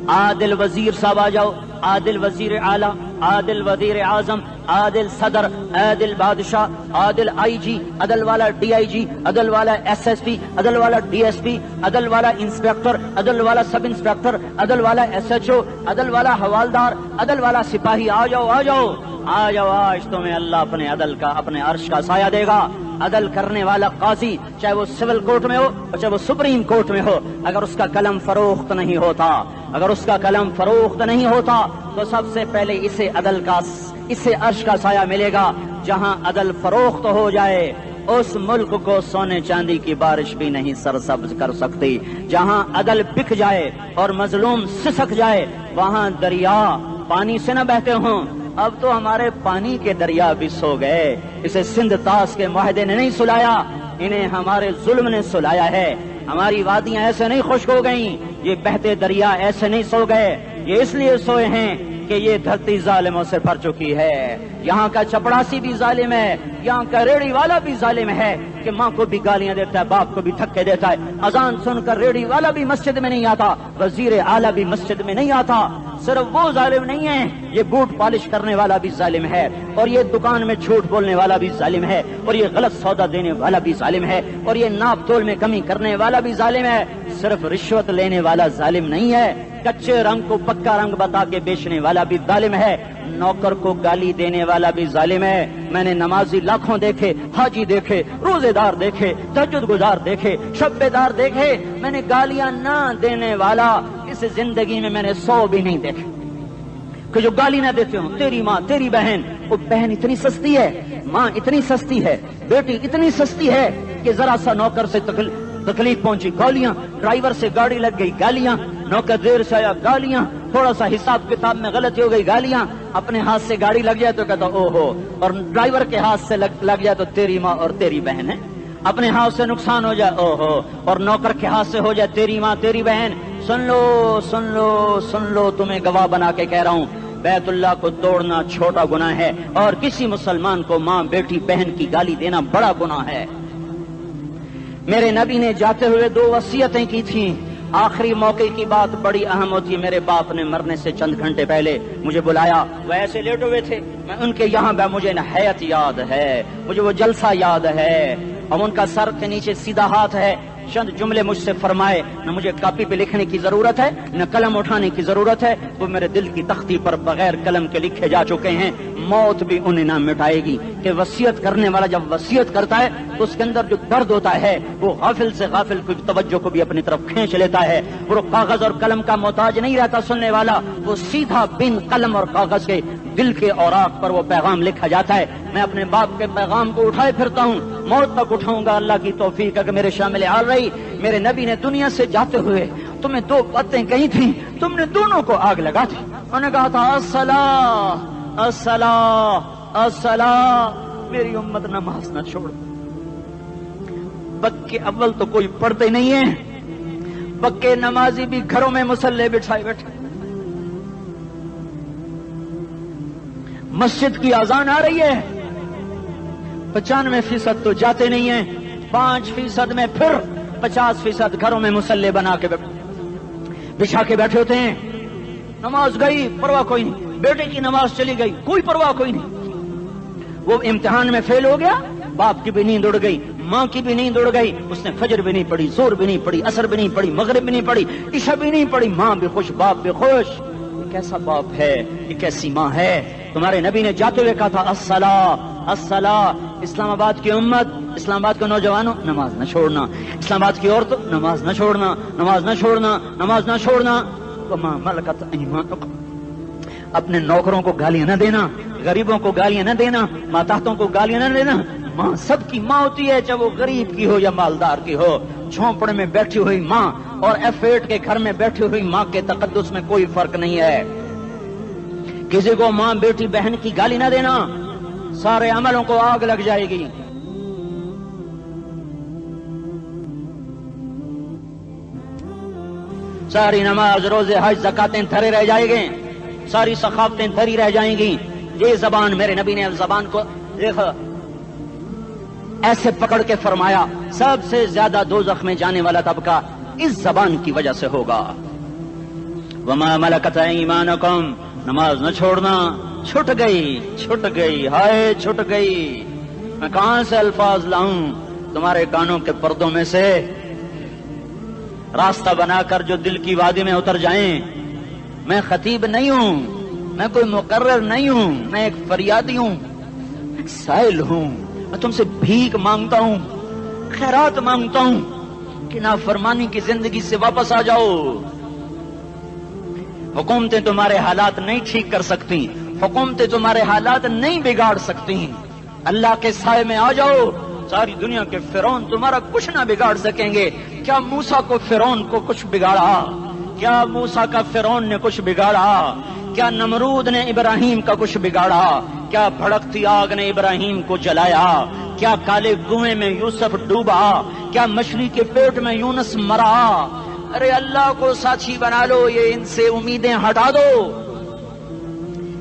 عادل وزیر صاحب آ جاؤ، عادل وزیر اعلیٰ، عادل وزیر اعظم، عادل صدر، عادل بادشاہ، عادل آئی جی، عدل والا ڈی آئی جی، عدل والا ایس ایس پی، عدل والا ڈی ایس پی، عدل والا انسپیکٹر، عدل والا سب انسپیکٹر، عدل والا ایس ایچ او، عدل والا حوالدار، عدل والا سپاہی، آ جاؤ آ جاؤ آ جاؤ، آج تمہیں اللہ اپنے عدل کا، اپنے عرش کا سایہ دے گا۔ عدل کرنے والا قاضی، چاہے وہ سول کورٹ میں ہو اور چاہے وہ سپریم کورٹ میں ہو، اگر اس کا قلم فروخت نہیں ہوتا، اگر اس کا قلم فروخت نہیں ہوتا، تو سب سے پہلے اسے عدل کا، اسے عرش کا سایہ ملے گا۔ جہاں عدل فروخت ہو جائے، اس ملک کو سونے چاندی کی بارش بھی نہیں سرسبز کر سکتی۔ جہاں عدل بک جائے اور مظلوم سسک جائے، وہاں دریا پانی سے نہ بہتے ہوں۔ اب تو ہمارے پانی کے دریا بھی سو گئے، اسے سندھ طاس کے معاہدے نے نہیں سلایا، انہیں ہمارے ظلم نے سلایا ہے۔ ہماری وادیاں ایسے نہیں خشک ہو گئیں، یہ بہتے دریا ایسے نہیں سو گئے، یہ اس لیے سوئے ہیں کہ یہ دھرتی ظالموں سے بھر چکی ہے۔ یہاں کا چپڑاسی بھی ظالم ہے، یہاں کا ریڑھی والا بھی ظالم ہے کہ ماں کو بھی گالیاں دیتا ہے، باپ کو بھی دھکے دیتا ہے۔ اذان سن کر ریڑھی والا بھی مسجد میں نہیں آتا، وزیر اعلیٰ بھی مسجد میں نہیں آتا۔ صرف وہ ظالم نہیں ہے، یہ بوٹ پالش کرنے والا بھی ظالم ہے، اور یہ دکان میں جھوٹ بولنے والا بھی ظالم ہے، اور یہ غلط سودا دینے والا بھی ظالم ہے، اور یہ ناپ تول میں کمی کرنے والا بھی ظالم ہے۔ صرف رشوت لینے والا ظالم نہیں ہے، کچے رنگ کو پکا رنگ بتا کے بیچنے والا بھی ظالم ہے، نوکر کو گالی دینے والا بھی ظالم ہے۔ میں نے نمازی لاکھوں دیکھے، حاجی دیکھے، روزے دار دیکھے، تہجد گزار دیکھے، شب بیدار دیکھے، میں نے گالیاں نہ دینے والا اس زندگی میں میں نے 100 بھی نہیں دیکھے کہ جو گالی نہ دیتے ہوں۔ تیری ماں، تیری بہن، وہ بہن اتنی سستی ہے، ماں اتنی سستی ہے، بیٹی اتنی سستی ہے کہ ذرا سا نوکر سے تکلیف پہنچی گالیاں، ڈرائیور سے گاڑی لگ گئی گالیاں، نوکر دیر سے آیا گالیاں، تھوڑا سا حساب کتاب میں غلطی ہو گئی گالیاں، اپنے ہاتھ سے گاڑی لگ جائے تو کہتا او ہو، اور ڈرائیور کے ہاتھ سے لگ جائے تو تیری ماں اور تیری بہن ہے، اپنے ہاتھ سے نقصان ہو جائے او ہو، اور نوکر کے ہاتھ سے ہو جائے تیری ماں تیری بہن۔ سن لو سن لو سن لو، تمہیں گواہ بنا کے کہہ رہا ہوں، بیت اللہ کو توڑنا چھوٹا گناہ ہے، اور کسی مسلمان کو ماں بیٹی بہن کی گالی دینا بڑا گناہ ہے۔ میرے نبی نے جاتے ہوئے 2 وصیتیں کی تھیں، آخری موقع کی بات بڑی اہم ہوتی ہے۔ میرے باپ نے مرنے سے چند گھنٹے پہلے مجھے بلایا، وہ ایسے لیٹے ہوئے تھے، میں ان کے یہاں مجھے حیات یاد ہے، مجھے وہ جلسہ یاد ہے، اور ان کا سر کے نیچے سیدھا ہاتھ ہے۔ چند جملے مجھ سے فرمائے، نہ مجھے کاپی پہ لکھنے کی ضرورت ہے نہ قلم اٹھانے کی ضرورت ہے، وہ میرے دل کی تختی پر بغیر قلم کے لکھے جا چکے ہیں، موت بھی انہیں نہ مٹائے گی کہ وصیت کرنے والا جب وصیت کرتا ہے تو تو اس کے اندر جو درد ہوتا ہے وہ غافل سے غافل کی توجہ کو بھی اپنی طرف کھینچ لیتا ہے. وہ کاغذ اور قلم کا محتاج نہیں رہتا سننے والا, وہ سیدھا بن قلم اور کاغذ کے دل کے اوراق پر وہ پیغام لکھا جاتا ہے. میں اپنے باپ کے پیغام کو اٹھائے پھرتا ہوں, موت تک اٹھاؤں گا. اللہ کی توفیق ہے کہ میرے شامل حال رہی. میرے نبی نے دنیا سے جاتے ہوئے تمہیں دو باتیں کہی تھیں, تم نے دونوں کو آگ لگا دی. انہوں نے کہا تھا الصلاۃ الصلاۃ الصلاۃ, میری امت نماز نہ چھوڑ. پکے اول تو کوئی پڑھتے نہیں ہیں, پکے نمازی بھی گھروں میں مصلے بٹھائے بیٹھے. مسجد کی اذان آ رہی ہے, 95% تو جاتے نہیں ہیں, 5% میں پھر 50% گھروں میں مصلے بنا کے بچھا کے بیٹھے ہوتے ہیں. نماز گئی پرواہ کوئی نہیں, بیٹے کی نماز چلی گئی کوئی پرواہ کوئی نہیں. وہ امتحان میں فیل ہو گیا, باپ کی بھی نیند اڑ گئی, ماں کی بھی نیند اڑ گئی, اس نے فجر بھی نہیں پڑھی, زور بھی نہیں پڑھی, عصر بھی نہیں پڑھی, مغرب بھی نہیں پڑھی, عشاء بھی نہیں پڑھی. ماں بھی خوش, باپ بھی خوش. یہ کیسا باپ ہے, یہ کیسی ماں ہے. تمہارے نبی نے جاتے ہوئے کہا تھا الصلاۃ الصلاۃ. اسلام آباد کی امت, اسلام آباد کے نوجوانوں, نماز نہ چھوڑنا. اسلام آباد کی عورتوں, نماز نہ چھوڑنا, نماز نہ چھوڑنا, نماز نہ چھوڑنا. وما ملکت ایمانکم, اپنے نوکروں کو گالیاں نہ دینا, غریبوں کو گالیاں نہ دینا, ماتحتوں کو گالیاں نہ دینا. ماں سب کی ماں ہوتی ہے, چاہے وہ غریب کی ہو یا مالدار کی ہو. جھونپڑے میں بیٹھی ہوئی ماں اور F8 کے گھر میں بیٹھی ہوئی ماں کے تقدس میں کوئی فرق نہیں ہے. کسی کو ماں بیٹی بہن کی گالی نہ دینا, سارے عملوں کو آگ لگ جائے گی. ساری نماز, روزے, حج, زکاتیں دھرے رہ جائیں گے, ساری ثقافتیں دھری رہ جائیں گی. یہ زبان, میرے نبی نے زبان کو ایسے پکڑ کے فرمایا سب سے زیادہ دوزخ میں جانے والا طبقہ اس زبان کی وجہ سے ہوگا. وما ملکت ایمانکم, نماز نہ چھوڑنا. چھٹ گئی, ہائے چھٹ گئی. میں کہاں سے الفاظ لاؤں تمہارے کانوں کے پردوں میں سے, راستہ بنا کر جو دل کی وادی میں اتر جائیں. میں خطیب نہیں ہوں, میں کوئی مقرر نہیں ہوں, میں ایک فریادی ہوں, ایک سائل ہوں. میں تم سے بھیک مانگتا ہوں, خیرات مانگتا ہوں کہ نافرمانی کی زندگی سے واپس آ جاؤ. حکومتیں تمہارے حالات نہیں ٹھیک کر سکتی, حکومتیں تمہارے حالات نہیں بگاڑ سکتی. اللہ کے سائے میں آ جاؤ. ساری دنیا کے فرعون تمہارا کچھ نہ بگاڑ سکیں گے. کیا موسیٰ کو فرعون کو کچھ بگاڑا؟ کیا موسیٰ کا فرعون نے کچھ بگاڑا؟ کیا نمرود نے ابراہیم کا کچھ بگاڑا؟ کیا بھڑکتی آگ نے ابراہیم کو جلایا؟ کیا کالے کنویں میں یوسف ڈوبا؟ کیا مچھلی کے پیٹ میں یونس مرا؟ ارے اللہ کو ساتھی بنا لو, یہ ان سے امیدیں ہٹا دو.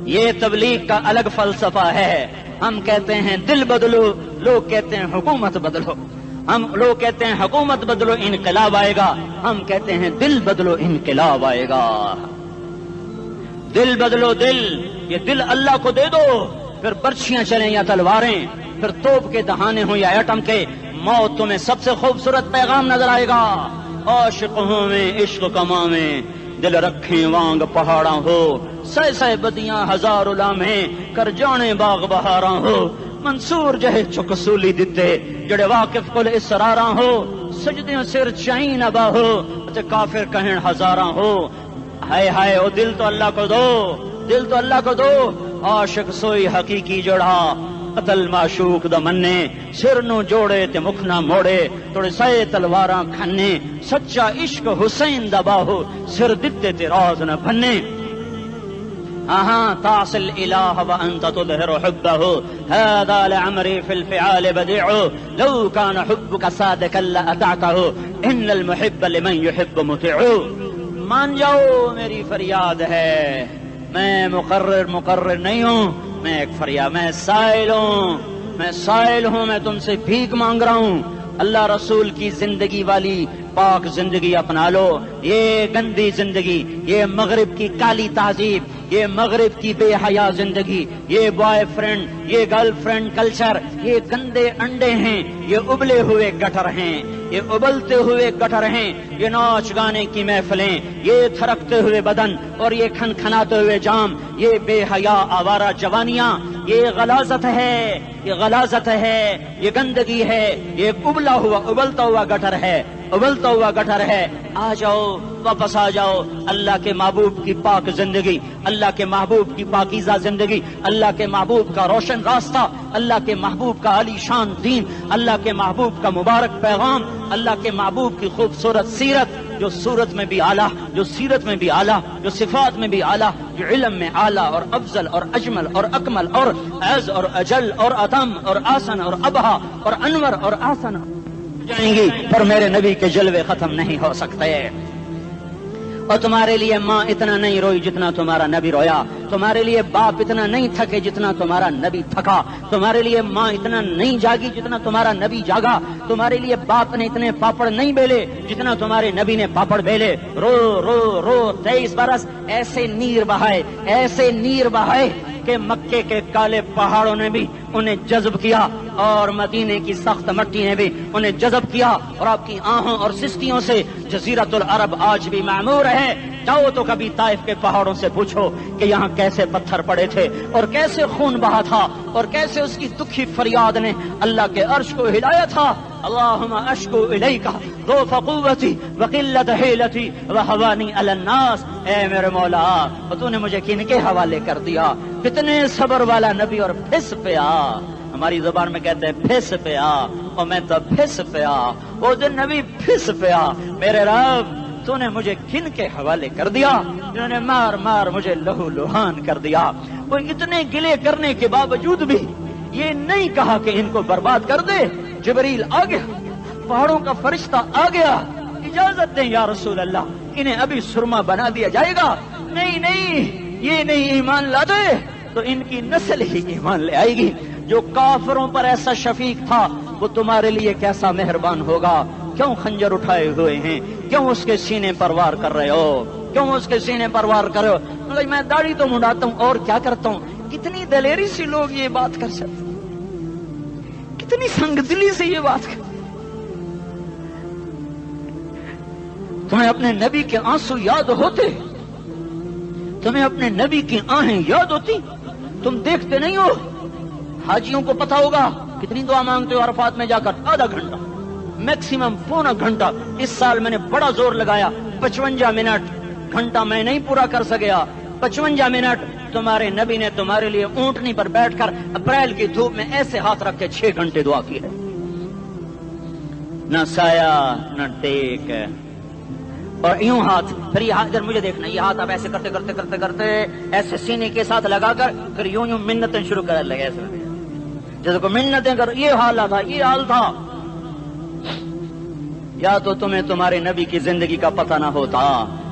یہ تبلیغ کا الگ فلسفہ ہے. ہم کہتے ہیں دل بدلو, لوگ کہتے ہیں حکومت بدلو. لوگ کہتے ہیں حکومت بدلو انقلاب آئے گا, ہم کہتے ہیں دل بدلو انقلاب آئے گا. دل بدلو, دل, یہ دل اللہ کو دے دو. پھر برچیاں چلیں یا تلواریں, پھر توپ کے دہانے ہوں یا ایٹم کے, موت تمہیں سب سے خوبصورت پیغام نظر آئے گا. عاشق ہوں میں عشق کما میں, دل رکھیں وانگ پہاڑاں ہو, سہ بدیاں ہزار لامیں, کر جانے باغ بہاراں ہو. منصور جہے چکسولی دتے, جڑے واقف کل اسراراں ہو. سجدیوں سر چائن ابا ہو, کافر کہیں ہزاراں ہو. ہائے ہائے او دل تو اللہ کو دو, دل تو اللہ کو دو. عاشق سوئی حقیقی جڑا, قتل معشوق دا مننے, سر نو جوڑے تے مکھ نہ موڑے, توڑے سائے تلواراں کھنے. سچا عشق حسین دا باہو, سر دتے تے راز نہ بھنے. تعصي الإله وأنت تظهر حبه, هذا لعمري في الفعال بديع, لو كان حبك صادقا لأطعته, إن المحب لمن يحب مطيع. مان جاؤ میری فریاد ہے, میں مقرر نہیں ہوں, میں ایک فریاد, میں سائل ہوں, میں تم سے بھیک مانگ رہا ہوں. اللہ رسول کی زندگی والی پاک زندگی اپنا لو. یہ گندی زندگی, یہ مغرب کی کالی تہذیب, یہ مغرب کی بے حیا زندگی, یہ بوائے فرینڈ, یہ گرل فرینڈ کلچر, یہ گندے انڈے ہیں, یہ ابلے ہوئے گٹر ہیں, یہ ابلتے ہوئے گٹر ہیں. یہ ناچ گانے کی محفلیں, یہ تھرکتے ہوئے بدن اور یہ کھنکھناتے ہوئے جام, یہ بے حیا آوارہ جوانیاں, یہ غلاظت ہے، یہ غلاظت ہے، یہ گندگی ہے، یہ ابلتا ہوا گٹر ہے، ابلتا ہوا گٹر ہے۔ آ جاؤ، واپس آ جاؤ اللہ کے محبوب کی پاک زندگی، اللہ کے محبوب کی پاکیزہ زندگی، اللہ کے محبوب کا روشن راستہ، اللہ کے محبوب کا علی شان دین، اللہ کے محبوب کا مبارک پیغام، اللہ کے محبوب کی خوبصورت سیرت، جو صورت میں بھی اعلیٰ، جو سیرت میں بھی اعلیٰ، جو صفات میں بھی اعلیٰ، جو علم میں اعلیٰ اور افضل اور اجمل اور اکمل اور اعز اور اجل اور اتم اور آسن اور ابہا اور انور اور آسن جائیں گی، پر میرے نبی کے جلوے ختم نہیں ہو سکتے۔ اور تمہارے لیے ماں اتنا نہیں روئی جتنا تمہارا نبی رویا، تمہارے لیے باپ اتنا نہیں تھکے جتنا تمہارا نبی تھکا، تمہارے لیے ماں اتنا نہیں جاگی جتنا تمہارا نبی جاگا، تمہارے لیے باپ نے اتنے پاپڑ نہیں بیلے جتنا تمہارے نبی نے پاپڑ بیلے۔ رو رو رو 23 برس ایسے نیر بہائے، ایسے نیر بہائے کہ مکے کے کالے پہاڑوں نے بھی انہیں جذب کیا اور مدینے کی سخت مٹی نے بھی انہیں جذب کیا، اور آپ کی آہوں اور سستیوں سے جزیرت العرب آج بھی معمور ہے۔ جاؤ تو کبھی طائف کے پہاڑوں سے پوچھو کہ یہاں کیسے پتھر پڑے تھے اور کیسے خون بہا تھا اور کیسے اس کی دکھی فریاد نے اللہ کے عرش کو ہلایا تھا۔ اللہم اشکو الیک ضعف قوتی وقلت حیلتی وہوانی علی الناس، اے میرے مولا تو نے مجھے کن کے حوالے کر دیا؟ کتنے صبر والا نبی، اور پھس پیا، ہماری زبان میں کہتے ہیں پھس پیا، اور میں تو پھس پیا، وہ دن نبی پھس پیا، میرے رب تو نے مجھے کن کے حوالے کر دیا جنہوں نے مار مار مجھے لہو لہان کر دیا۔ وہ اتنے گلے کرنے کے باوجود بھی یہ نہیں کہا کہ ان کو برباد کر دے۔ جبریل آ گیا، پہاڑوں کا فرشتہ آ گیا، اجازت دیں یا رسول اللہ، انہیں ابھی سرما بنا دیا جائے گا۔ نہیں نہیں، یہ نہیں ایمان لا دے تو ان کی نسل ہی ایمان لے آئے گی۔ جو کافروں پر ایسا شفیق تھا وہ تمہارے لیے کیسا مہربان ہوگا۔ کیوں خنجر اٹھائے ہوئے ہیں؟ کیوں اس کے سینے پر وار کر رہے ہو؟ کیوں اس کے سینے پر وار کر رہے ہو؟ میں داڑھی تو منڈاتا ہوں اور کیا کرتا ہوں۔ کتنی دلیری سے لوگ یہ بات کر سکتے، کتنی سنگ دلی سے یہ بات کر۔ تمہیں اپنے نبی کے آنسو یاد ہوتے؟ تمہیں اپنے نبی کی آہیں یاد ہوتی؟ تم دیکھتے نہیں ہو؟ حاجیوں کو پتا ہوگا کتنی دعا مانگتے ہو عرفات میں جا کر؟ آدھا گھنٹہ، میکسیمم پونا گھنٹہ۔ اس سال میں نے بڑا زور لگایا، 55 منٹ، گھنٹہ میں نہیں پورا کر سکیا، 55 منٹ تمہارے نبی نے تمہارے لیے اونٹنی پر بیٹھ کر اپریل کی دھوپ میں ایسے ہاتھ رکھ کے 6 گھنٹے دعا کی ہے۔ نہ سایہ نہ ٹیک، اور یوں ہاتھ، پھر یہ ہاتھ ادھر مجھے دیکھنا، یہ ہاتھ آپ ایسے کرتے کرتے کرتے کرتے ایسے سینے کے ساتھ لگا کر پھر یوں یوں منتیں شروع کر لگے، ایسے جیسے کو منتیں کر۔ یہ حال تھا، یہ حال تھا۔ یا تو تمہیں تمہارے نبی کی زندگی کا پتہ نہ ہوتا،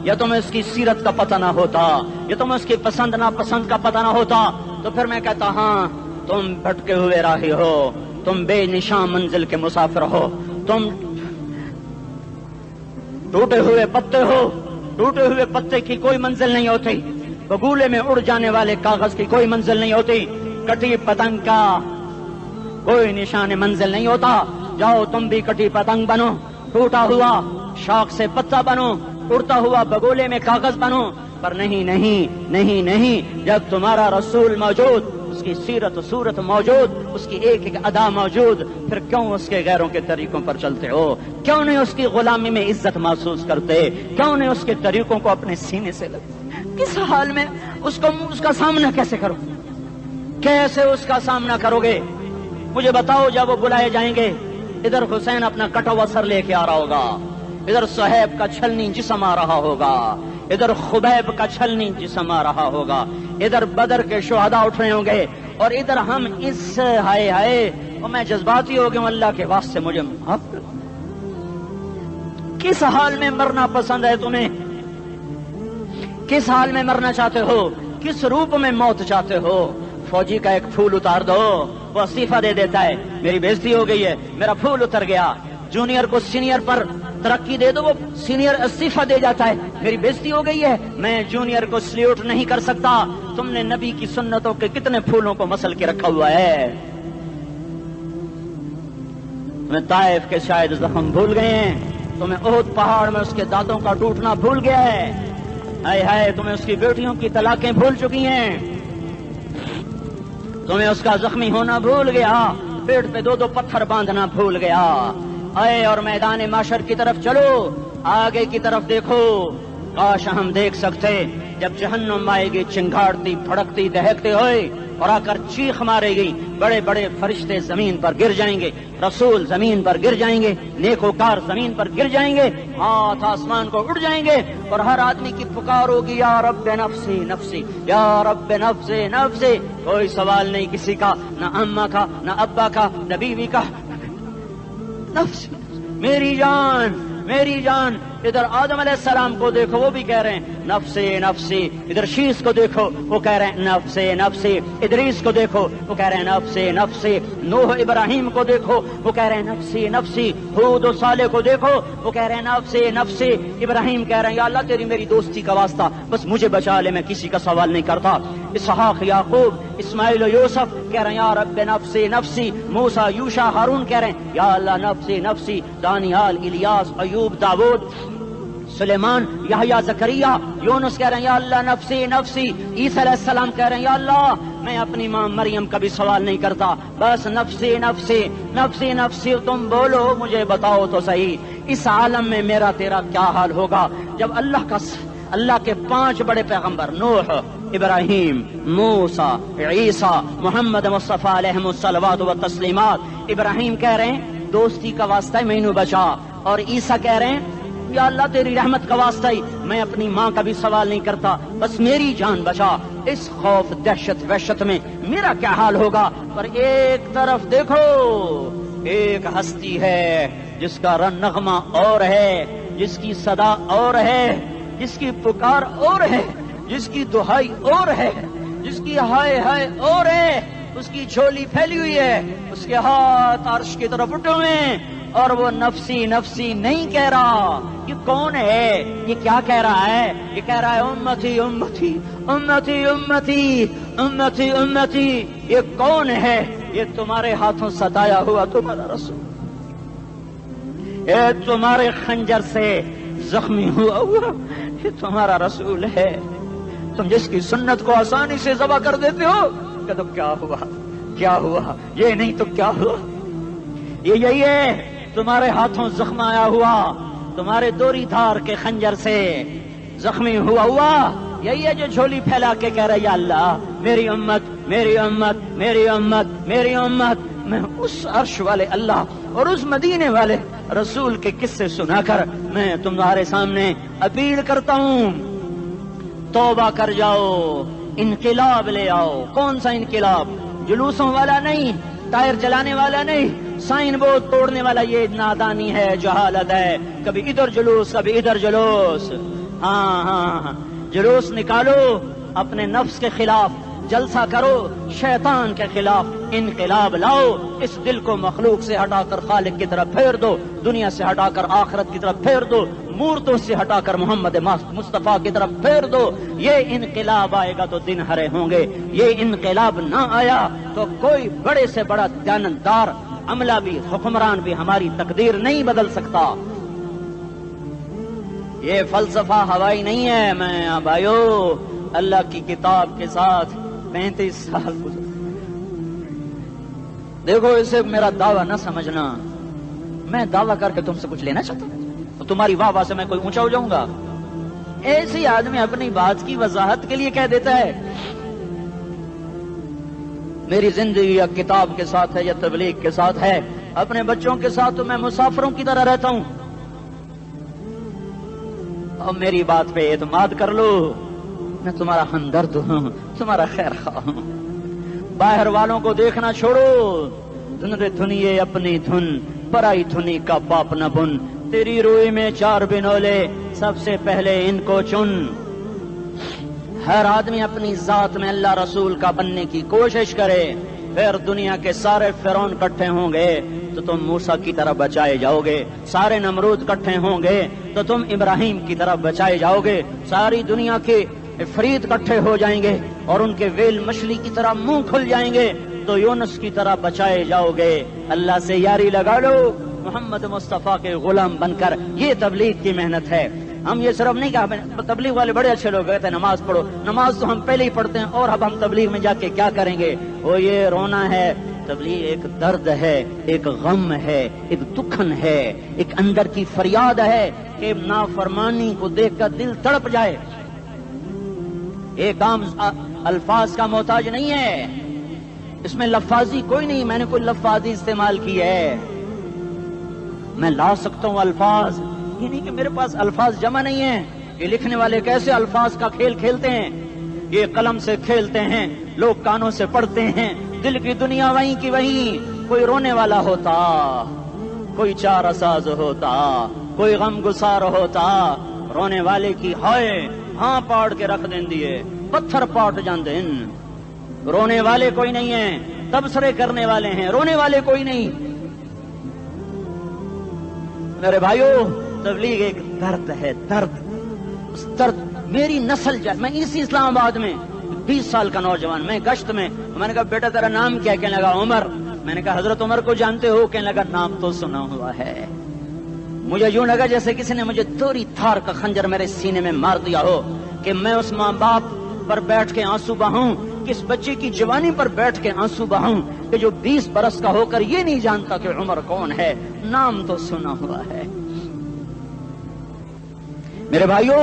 یا تمہیں اس کی سیرت کا پتہ نہ ہوتا، یا تمہیں اس کی پسند ناپسند کا پتہ نہ ہوتا، تو پھر میں کہتا ہاں تم بھٹکے ہوئے راہی ہو، تم بے نشان منزل کے مسافر ہو، تم ٹوٹے ہوئے پتے ہو۔ ٹوٹے ہوئے پتے کی کوئی منزل نہیں ہوتی، بگولے میں اڑ جانے والے کاغذ کی کوئی منزل نہیں ہوتی، کٹی پتنگ کا کوئی نشان منزل نہیں ہوتا۔ جاؤ تم بھی کٹی پتنگ بنو، ٹوٹا ہوا شاخ سے پتا بنو، اڑتا ہوا بگولے میں کاغذ بنو، پر نہیں نہیں نہیں نہیں، جب تمہارا رسول موجود، اس کی سیرت و صورت موجود، اس کی ایک ایک ادا موجود، پھر کیوں اس کے غیروں کے طریقوں پر چلتے ہو؟ کیوں نہیں اس کی غلامی میں عزت محسوس کرتے؟ کیوں نہیں اس کے طریقوں کو اپنے سینے سے لگتے؟ کس حال میں اس کا سامنا کیسے کرو؟ کیسے اس کا سامنا کرو گے؟ مجھے بتاؤ، جب وہ بلائے جائیں گے، ادھر حسین اپنا کٹا ہوا سر لے کے آ رہا ہوگا، ادھر صہیب کا چھلنی جسم آ رہا ہوگا، ادھر خبیب کا چھلنی جسم آ رہا ہوگا، ادھر بدر کے شہداء اٹھ رہے ہوں گے، اور ادھر ہم اس ہائے ہائے، اور میں جذباتی ہو گیا ہوں، اللہ کے واسطے مجھے معاف کر۔ کس حال میں مرنا پسند ہے تمہیں؟ کس حال میں مرنا چاہتے ہو؟ کس روپ میں موت چاہتے ہو؟ فوجی کا ایک پھول اتار دو، وہ استعفیٰ دے دیتا ہے، میری بےزتی ہو گئی ہے، میرا پھول اتر گیا۔ جونیئر کو سینئر پر ترقی دے دو، وہ سینئر استعفیٰ دے جاتا ہے، میری بےزتی ہو گئی ہے، میں جونیئر کو سلیوٹ نہیں کر سکتا۔ تم نے نبی کی سنتوں کے کتنے پھولوں کو مسل کے رکھا ہوا ہے؟ تمہیں طائف کے شاید زخم بھول گئے ہیں، تمہیں احد پہاڑ میں اس کے دانتوں کا ٹوٹنا بھول گیا ہے، ہائے ہائے تمہیں اس کی بیٹیوں کی طلاقیں بھول چکی ہیں، تمہیں اس کا زخمی ہونا بھول گیا، پیٹ پہ 2 پتھر باندھنا بھول گیا۔ آئے اور میدان معاشر کی طرف چلو، آگے کی طرف دیکھو۔ کاش ہم دیکھ سکتے جب جہنم آئے گی چنگاڑتی بھڑکتی دہکتے ہوئے اور آ کر چیخ مارے گی، بڑے بڑے فرشتے زمین پر گر جائیں گے، رسول زمین پر گر جائیں گے، نیکوکار زمین پر گر جائیں گے، ہاتھ آسمان کو اڑ جائیں گے، اور ہر آدمی کی پکار ہوگی یا رب نفسی نفسی، یا رب نفسی نفسی۔ کوئی سوال نہیں کسی کا، نہ اماں کا، نہ ابا کا، نہ بیوی کا، نفسی میری جان میری جان۔ ادھر آدم علیہ السلام کو دیکھو، وہ بھی کہہ رہے ہیں نفسی نفسی۔ ادھر شیس کو دیکھو، وہ کہہ رہے ہیں نفسی نفسی۔ ادریس کو دیکھو، وہ کہہ رہے ہیں نفسی نفسی۔ نوح ابراہیم کو دیکھو، وہ کہہ رہے ہیں نفسی نفسی۔ ہود و صالح کو دیکھو، وہ کہہ رہے ہیں نفسی نفسی۔ ابراہیم کہہ رہے ہیں یا اللہ تیری میری دوستی کا واسطہ، بس مجھے بچا لے، میں کسی کا سوال نہیں کرتا۔ اسحاق یعقوب اسماعیل و یوسف کہہ رہے ہیں یا رب نفسی نفسی۔ موسیٰ یوشع ہارون کہہ رہے ہیں یا اللہ نفسی نفسی۔ دانیال الیاس ایوب داؤد سلیمان یحییٰ زکریا یونس کہہ رہے ہیں یا اللہ نفسی نفسی۔ عیسیٰ علیہ السلام کہہ رہے ہیں یا اللہ میں اپنی ماں مریم کا بھی سوال نہیں کرتا، بس نفسی نفسی نفسی نفسی۔ تم بولو مجھے بتاؤ تو صحیح، اس عالم میں میرا تیرا کیا حال ہوگا جب اللہ کے 5 بڑے پیغمبر نوح، ابراہیم، موسیٰ، عیسیٰ، محمد مصطفیٰ علیہ الصلوات و تسلیمات۔ ابراہیم کہہ رہے ہیں دوستی کا واسطہ مینو بچا، اور عیسیٰ کہہ رہے ہیں یا اللہ تیری رحمت کا واسطہ ہی میں اپنی ماں کا بھی سوال نہیں کرتا، بس میری جان بچا۔ اس خوف دہشت وحشت میں میرا کیا حال ہوگا؟ پر ایک طرف دیکھو، ایک ہستی ہے جس کا نغمہ اور ہے، جس کی صدا اور ہے، جس کی پکار اور ہے، جس کی دہائی اور ہے، جس کی ہائے ہائے اور ہے۔ اس کی جھولی پھیلی ہوئی ہے، اس کے ہاتھ عرش کی طرف اٹھے ہوئے ہیں، اور وہ نفسی نفسی نہیں کہہ رہا۔ یہ کون ہے؟ یہ کیا کہہ رہا ہے؟ یہ کہہ رہا ہے امتی امتی امتی امتی امتی امتی۔ یہ کون ہے؟ یہ تمہارے ہاتھوں ستایا ہوا تمہارا رسول، یہ تمہارے خنجر سے زخمی ہوا یہ تمہارا رسول ہے۔ تم جس کی سنت کو آسانی سے ذبح کر دیتے ہو کہ تو کیا ہوا کیا ہوا، یہ نہیں تو کیا ہوا۔ یہ یہی ہے تمہارے ہاتھوں زخم آیا ہوا، تمہارے دوری دھار کے خنجر سے زخمی ہوا یہی ہے جو جھولی پھیلا کے کہہ رہا یا اللہ میری امت میری امت میری امت میری امت۔ میں اس عرش والے اللہ اور اس مدینے والے رسول کے قصے سنا کر میں تمہارے سامنے اپیل کرتا ہوں، توبہ کر جاؤ، انقلاب لے آؤ۔ کون سا انقلاب؟ جلوسوں والا نہیں، ٹائر چلانے والا نہیں، سائن بورڈ توڑنے والا، یہ نادانی ہے، جہالت ہے۔ کبھی ادھر جلوس کبھی ادھر جلوس۔ ہاں جلوس نکالو، اپنے نفس کے خلاف جلسہ کرو، شیطان کے خلاف انقلاب لاؤ۔ اس دل کو مخلوق سے ہٹا کر خالق کی طرف پھیر دو، دنیا سے ہٹا کر آخرت کی طرف پھیر دو، مورتوں سے ہٹا کر محمد مصطفیٰ کی طرف پھیر دو۔ یہ انقلاب آئے گا تو دن ہرے ہوں گے، یہ انقلاب نہ آیا تو کوئی بڑے سے بڑا دیانتدار عملہ بھی حکمران بھی ہماری تقدیر نہیں بدل سکتا۔ یہ فلسفہ ہوائی نہیں ہے۔ میں بھائیو اللہ کی کتاب کے ساتھ 35 سال گزر، دیکھو اسے میرا دعویٰ نہ سمجھنا، میں دعویٰ کر کے تم سے کچھ لینا چاہتا ہوں تو تمہاری واہ سے میں کوئی اونچا ہو جاؤں گا؟ ایسے آدمی اپنی بات کی وضاحت کے لیے کہہ دیتا ہے میری زندگی یا کتاب کے ساتھ ہے یا تبلیغ کے ساتھ ہے، اپنے بچوں کے ساتھ تو میں مسافروں کی طرح رہتا ہوں، اور میری بات پہ اعتماد کر لو، میں تمہارا ہمدرد ہوں، تمہارا خیر خواہ ہوں۔ باہر والوں کو دیکھنا چھوڑو، دھن رے دھنیے اپنی دھن، پرائی دھنی کا باپ نہ بن، تیری روئی میں 4 بنولے، سب سے پہلے ان کو چن۔ ہر آدمی اپنی ذات میں اللہ رسول کا بننے کی کوشش کرے، پھر دنیا کے سارے فرعون اکٹھے ہوں گے تو تم موسیٰ کی طرح بچائے جاؤ گے، سارے نمرود اکٹھے ہوں گے تو تم ابراہیم کی طرح بچائے جاؤ گے، ساری دنیا کے افریت اکٹھے ہو جائیں گے اور ان کے ویل مچھلی کی طرح منہ کھل جائیں گے تو یونس کی طرح بچائے جاؤ گے۔ اللہ سے یاری لگا لو، محمد مصطفیٰ کے غلام بن کر، یہ تبلیغ کی محنت ہے۔ ہم یہ صرف نہیں کہا تبلیغ والے بڑے اچھے لوگ کہتے ہیں نماز پڑھو، نماز تو ہم پہلے ہی پڑھتے ہیں اور اب ہم تبلیغ میں جا کے کیا کریں گے؟ وہ یہ رونا ہے، تبلیغ ایک درد ہے، ایک غم ہے، ایک دکھن ہے، ایک اندر کی فریاد ہے کہ نافرمانی کو دیکھ کر دل تڑپ جائے. ایک عام الفاظ کا محتاج نہیں ہے، اس میں لفاظی کوئی نہیں، میں نے کوئی لفاظی استعمال کی ہے. میں لا سکتا ہوں الفاظ، یہ نہیں کہ میرے پاس الفاظ جمع نہیں ہیں. یہ لکھنے والے کیسے الفاظ کا کھیل کھیلتے ہیں، یہ قلم سے کھیلتے ہیں، لوگ کانوں سے پڑھتے ہیں، دل کی دنیا وہیں کی وہیں. کوئی رونے والا ہوتا، کوئی چارہ ساز ہوتا، کوئی غم گسار ہوتا، رونے والے کی ہائے ہاں پاڑ کے رکھ دیں دیے، پتھر پاٹ جان دیں. رونے والے کوئی نہیں ہیں، تبصرے کرنے والے ہیں، رونے والے کوئی نہیں. میرے بھائیو، تبلیغ ایک درد ہے، درد. اس درد میری نسل جائے. میں اسی اسلام آباد میں 20 سال کا نوجوان، میں گشت میں نے کہا بیٹا تیرا نام کیا؟ کہنے لگا عمر. میں نے کہا حضرت عمر کو جانتے ہو؟ کہنے لگا نام تو سنا ہوا ہے. مجھے یوں لگا جیسے کسی نے مجھے توری تھار کا خنجر میرے سینے میں مار دیا ہو کہ میں اس ماں باپ پر بیٹھ کے آنسو بہاؤں، کس بچے کی جوانی پر بیٹھ کے آنسو بہاؤں کہ جو 20 برس کا ہو کر یہ نہیں جانتا کہ عمر کون ہے. نام تو سنا ہوا ہے. میرے بھائیو،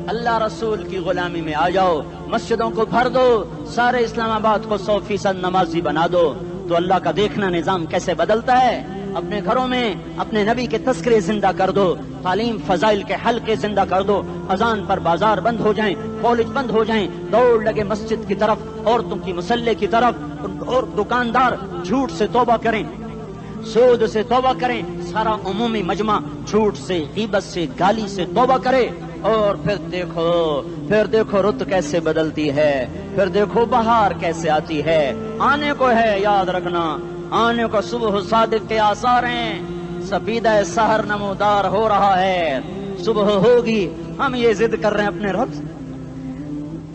اللہ رسول کی غلامی میں آ جاؤ، مسجدوں کو بھر دو، سارے اسلام آباد کو 100% نمازی بنا دو، تو اللہ کا دیکھنا نظام کیسے بدلتا ہے. اپنے گھروں میں اپنے نبی کے تذکرے زندہ کر دو، تعلیم فضائل کے حلقے زندہ کر دو، اذان پر بازار بند ہو جائیں، کالج بند ہو جائیں، دوڑ لگے مسجد کی طرف، عورتوں کی مصلے کی طرف، اور دکاندار جھوٹ سے توبہ کریں، سود سے توبہ کریں، سارا عمومی مجمع جھوٹ سے، غیبت سے، گالی سے توبہ کرے. اور پھر دیکھو رت کیسے بدلتی ہے، پھر دیکھو بہار کیسے آتی ہے. آنے کو ہے، یاد رکھنا، آنے کو صبح صادق کے آثار ہیں. سفیدہ سحر نمودار ہو رہا ہے، صبح ہوگی. ہم یہ ضد کر رہے ہیں اپنے رب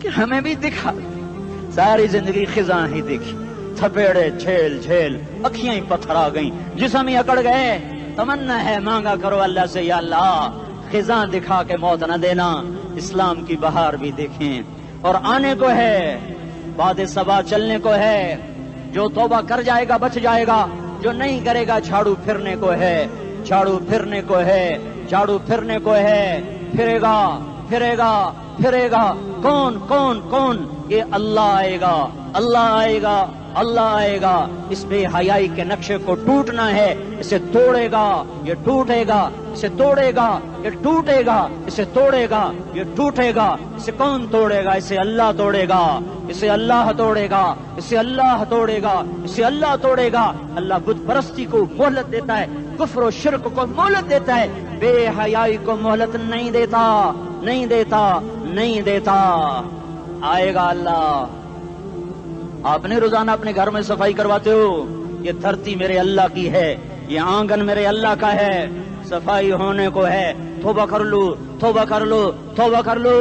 کہ ہمیں بھی دکھا. ساری زندگی خزاں ہی دیکھی، تھپیڑے جھیل جھیل، اکھیاں ہی پتھر آ گئیں، جسم ہی اکڑ گئے. تمنا ہے مانگا کرو اللہ سے، یا اللہ خزاں دکھا کے موت نہ دینا، اسلام کی بہار بھی دیکھیں. اور آنے کو ہے، باد صبا چلنے کو ہے. جو توبہ کر جائے گا بچ جائے گا، جو نہیں کرے گا جھاڑو پھرنے کو ہے، جھاڑو پھرنے کو ہے، جھاڑو پھرنے کو ہے. پھرے گا پھرے گا پھرے گا. کون کون کون؟ یہ اللہ آئے گا، اللہ آئے گا، اللہ آئے گا. اس بے حیائی کے نقشے کو ٹوٹنا ہے. اسے توڑے گا، یہ ٹوٹے گا. اسے توڑے گا، یہ ٹوٹے گا. اسے توڑے گا، یہ ٹوٹے گا. اسے کون توڑے گا؟ اسے اللہ توڑے گا، اسے اللہ توڑے گا، اسے اللہ توڑے گا، اسے اللہ توڑے گا. اللہ بت پرستی کو مہلت دیتا ہے، کفر و شرک کو مہلت دیتا ہے، بے حیائی کو مہلت نہیں دیتا، نہیں دیتا، نہیں دیتا. آئے گا اللہ. آپ نے روزانہ اپنے گھر میں صفائی کرواتے ہو. یہ دھرتی میرے اللہ کی ہے، یہ آنگن میرے اللہ کا ہے، صفائی ہونے کو ہے. توبہ کر لو، توبہ کر لو، توبہ کر لو.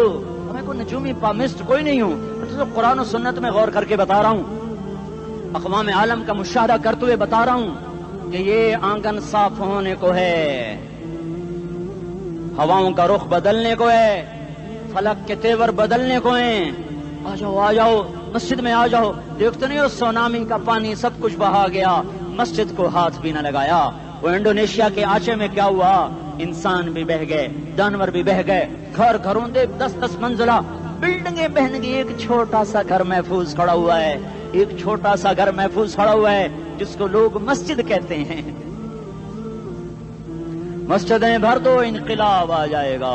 میں کوئی نجومی پامسٹ کوئی نہیں ہوں، میں تو قرآن و سنت میں غور کر کے بتا رہا ہوں، اقوام عالم کا مشاہدہ کرتے ہوئے بتا رہا ہوں کہ یہ آنگن صاف ہونے کو ہے، ہواؤں کا رخ بدلنے کو ہے، فلک کے تیور بدلنے کو ہیں. آ جاؤ آ جاؤ، مسجد میں آ جاؤ. دیکھتے نہیں ہو سونامی کا پانی سب کچھ بہا گیا، مسجد کو ہاتھ بھی نہ لگایا. وہ انڈونیشیا کے آچے میں کیا ہوا؟ انسان بھی بہ گئے، جانور بھی بہ گئے. گھر گھروں دے 10-10 منزلہ بلڈنگیں بہن گئی. ایک چھوٹا سا گھر محفوظ کھڑا ہوا ہے، ایک چھوٹا سا گھر محفوظ کھڑا ہوا ہے جس کو لوگ مسجد کہتے ہیں. مسجدیں بھر دو، انقلاب آ جائے گا.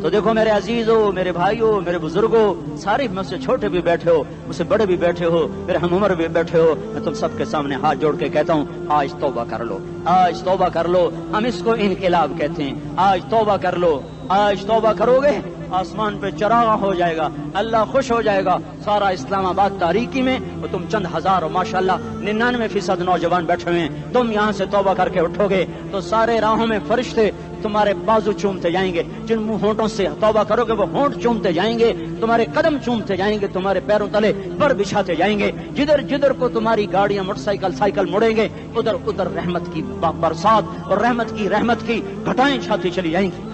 تو دیکھو میرے عزیزو، میرے بھائیو، میرے بزرگوں، سارے مجھ سے چھوٹے بھی بیٹھے ہو، مجھ سے بڑے بھی بیٹھے ہو، میرے ہم عمر بھی بیٹھے ہو، میں تم سب کے سامنے ہاتھ جوڑ کے کہتا ہوں آج توبہ کر لو، آج توبہ کر لو. ہم اس کو انقلاب کہتے ہیں. آج توبہ کر لو. آج توبہ کرو گے آسمان پہ چراغ ہو جائے گا، اللہ خوش ہو جائے گا. سارا اسلام آباد تاریکی میں وہ تم چند ہزار اور ماشاءاللہ 99% نوجوان بیٹھے ہوئے ہیں. تم یہاں سے توبہ کر کے اٹھو گے تو سارے راہوں میں فرشتے تمہارے بازو چومتے جائیں گے. جن منہ ہونٹوں سے توبہ کرو گے وہ ہونٹ چومتے جائیں گے، تمہارے قدم چومتے جائیں گے، تمہارے پیروں تلے پر بچھاتے جائیں گے. جدھر جدھر کو تمہاری گاڑیاں موٹر سائیکل سائیکل مڑیں گے ادھر ادھر رحمت کی برسات اور رحمت کی گھٹائیں چھاتی چلی جائیں گی.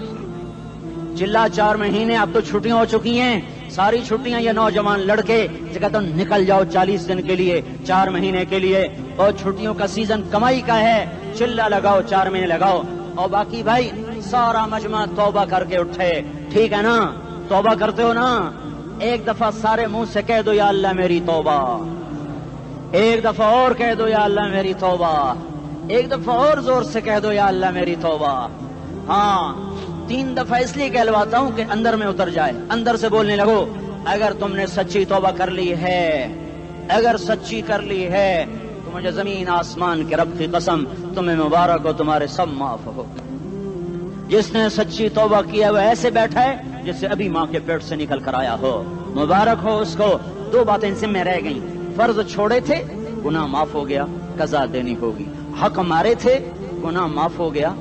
چلا 4 مہینے، اب تو چھٹیاں ہو چکی ہیں، ساری چھٹیاں یہ نوجوان لڑکے جگہ تو نکل جاؤ 40 دن کے لیے، 4 مہینے کے لیے، اور چھٹیوں کا سیزن کمائی کا ہے، چلا لگاؤ 4 مہینے لگاؤ، اور باقی بھائی سارا مجمع توبہ کر کے اٹھے، ٹھیک ہے نا؟ توبہ کرتے ہو نا؟ ایک دفعہ سارے منہ سے کہہ دو یا اللہ میری توبہ، ایک دفعہ اور کہہ دو یا اللہ میری توبہ، ایک دفعہ اور زور سے کہہ دو یا اللہ میری توبہ۔ ہاں 3 دفعہ اس لیے کہلواتا ہوں کہ اندر میں اتر جائے، اندر سے بولنے لگو۔ اگر تم نے سچی توبہ کر لی ہے، اگر سچی کر لی ہے تو مجھے زمین آسمان کے رب کی قسم تمہیں مبارک ہو، تمہارے سب معاف ہو۔ جس نے سچی توبہ کیا وہ ایسے بیٹھا ہے جس سے ابھی ماں کے پیٹ سے نکل کر آیا ہو، مبارک ہو اس کو۔ 2 باتیں ذمہ رہ گئیں، فرض چھوڑے تھے گناہ معاف ہو گیا، قضا دینی ہوگی، حق مارے تھے گناہ معاف ہو گیا،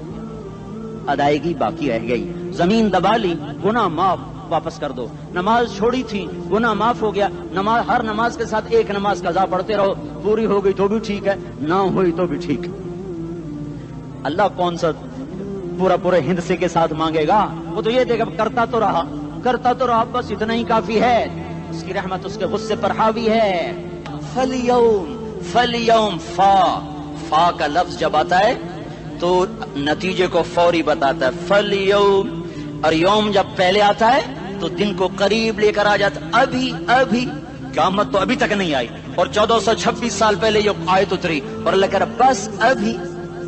ادائیگی باقی رہ گئی، زمین دبا لی گناہ معاف، واپس کر دو، نماز چھوڑی تھی گناہ معاف ہو گیا، نماز ہر نماز کے ساتھ ایک نماز قضا پڑھتے رہو، پوری ہو گئی تو بھی ٹھیک ہے، نہ ہوئی تو بھی ٹھیک ہے۔ اللہ کون سا پورے ہند سے کے ساتھ مانگے گا؟ وہ تو یہ دیکھا کرتا تو رہا، بس اتنا ہی کافی ہے، اس کی رحمت اس کے غصے پر حاوی ہے۔ فَالْيَوْمِ فا کا لفظ جب آتا ہے تو نتیجے کو فوری بتاتا ہے، فَالْيَوْمِ، اور یوم جب پہلے آتا ہے تو دن کو قریب لے کر آ جاتا، ابھی قیامت تو ابھی تک نہیں آئی، اور 1426 سال پہلے یہ آیت اتری، اور اللہ کہہ رہا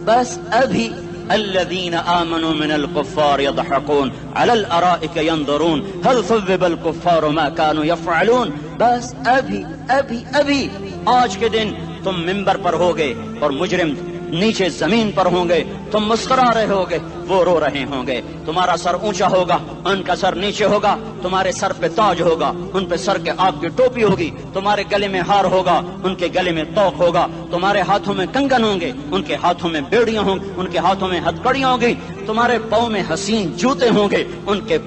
بس ابھی الذين آمنوا من الكفار يضحكون على الارائك ينظرون هل ثوب الكفار ما كانوا يفعلون، بس ابھی آج کے دن تم منبر پر ہوگے اور مجرم نیچے زمین پر ہوں گے، تم مسکرا رہے ہوگے، وہ رو رہے ہوں گے، تمہارا سر اونچا ہوگا، ان کا سر نیچے ہوگا، تمہارے سر پہ تاج ہوگا، ان پہ سر کے آگ کی ٹوپی ہوگی، تمہارے گلے میں ہار ہوگا، ان کے گلے میں توق ہوگا، تمہارے ہاتھوں میں کنگن ہوں گے، ان کے ہاتھوں میں بیڑیاں ہوں گی، ان کے ہاتھوں میں ہتھکڑیاں ہوں گی، تمہارے پاؤں میں حسین جوتے ہوں گے، ان کے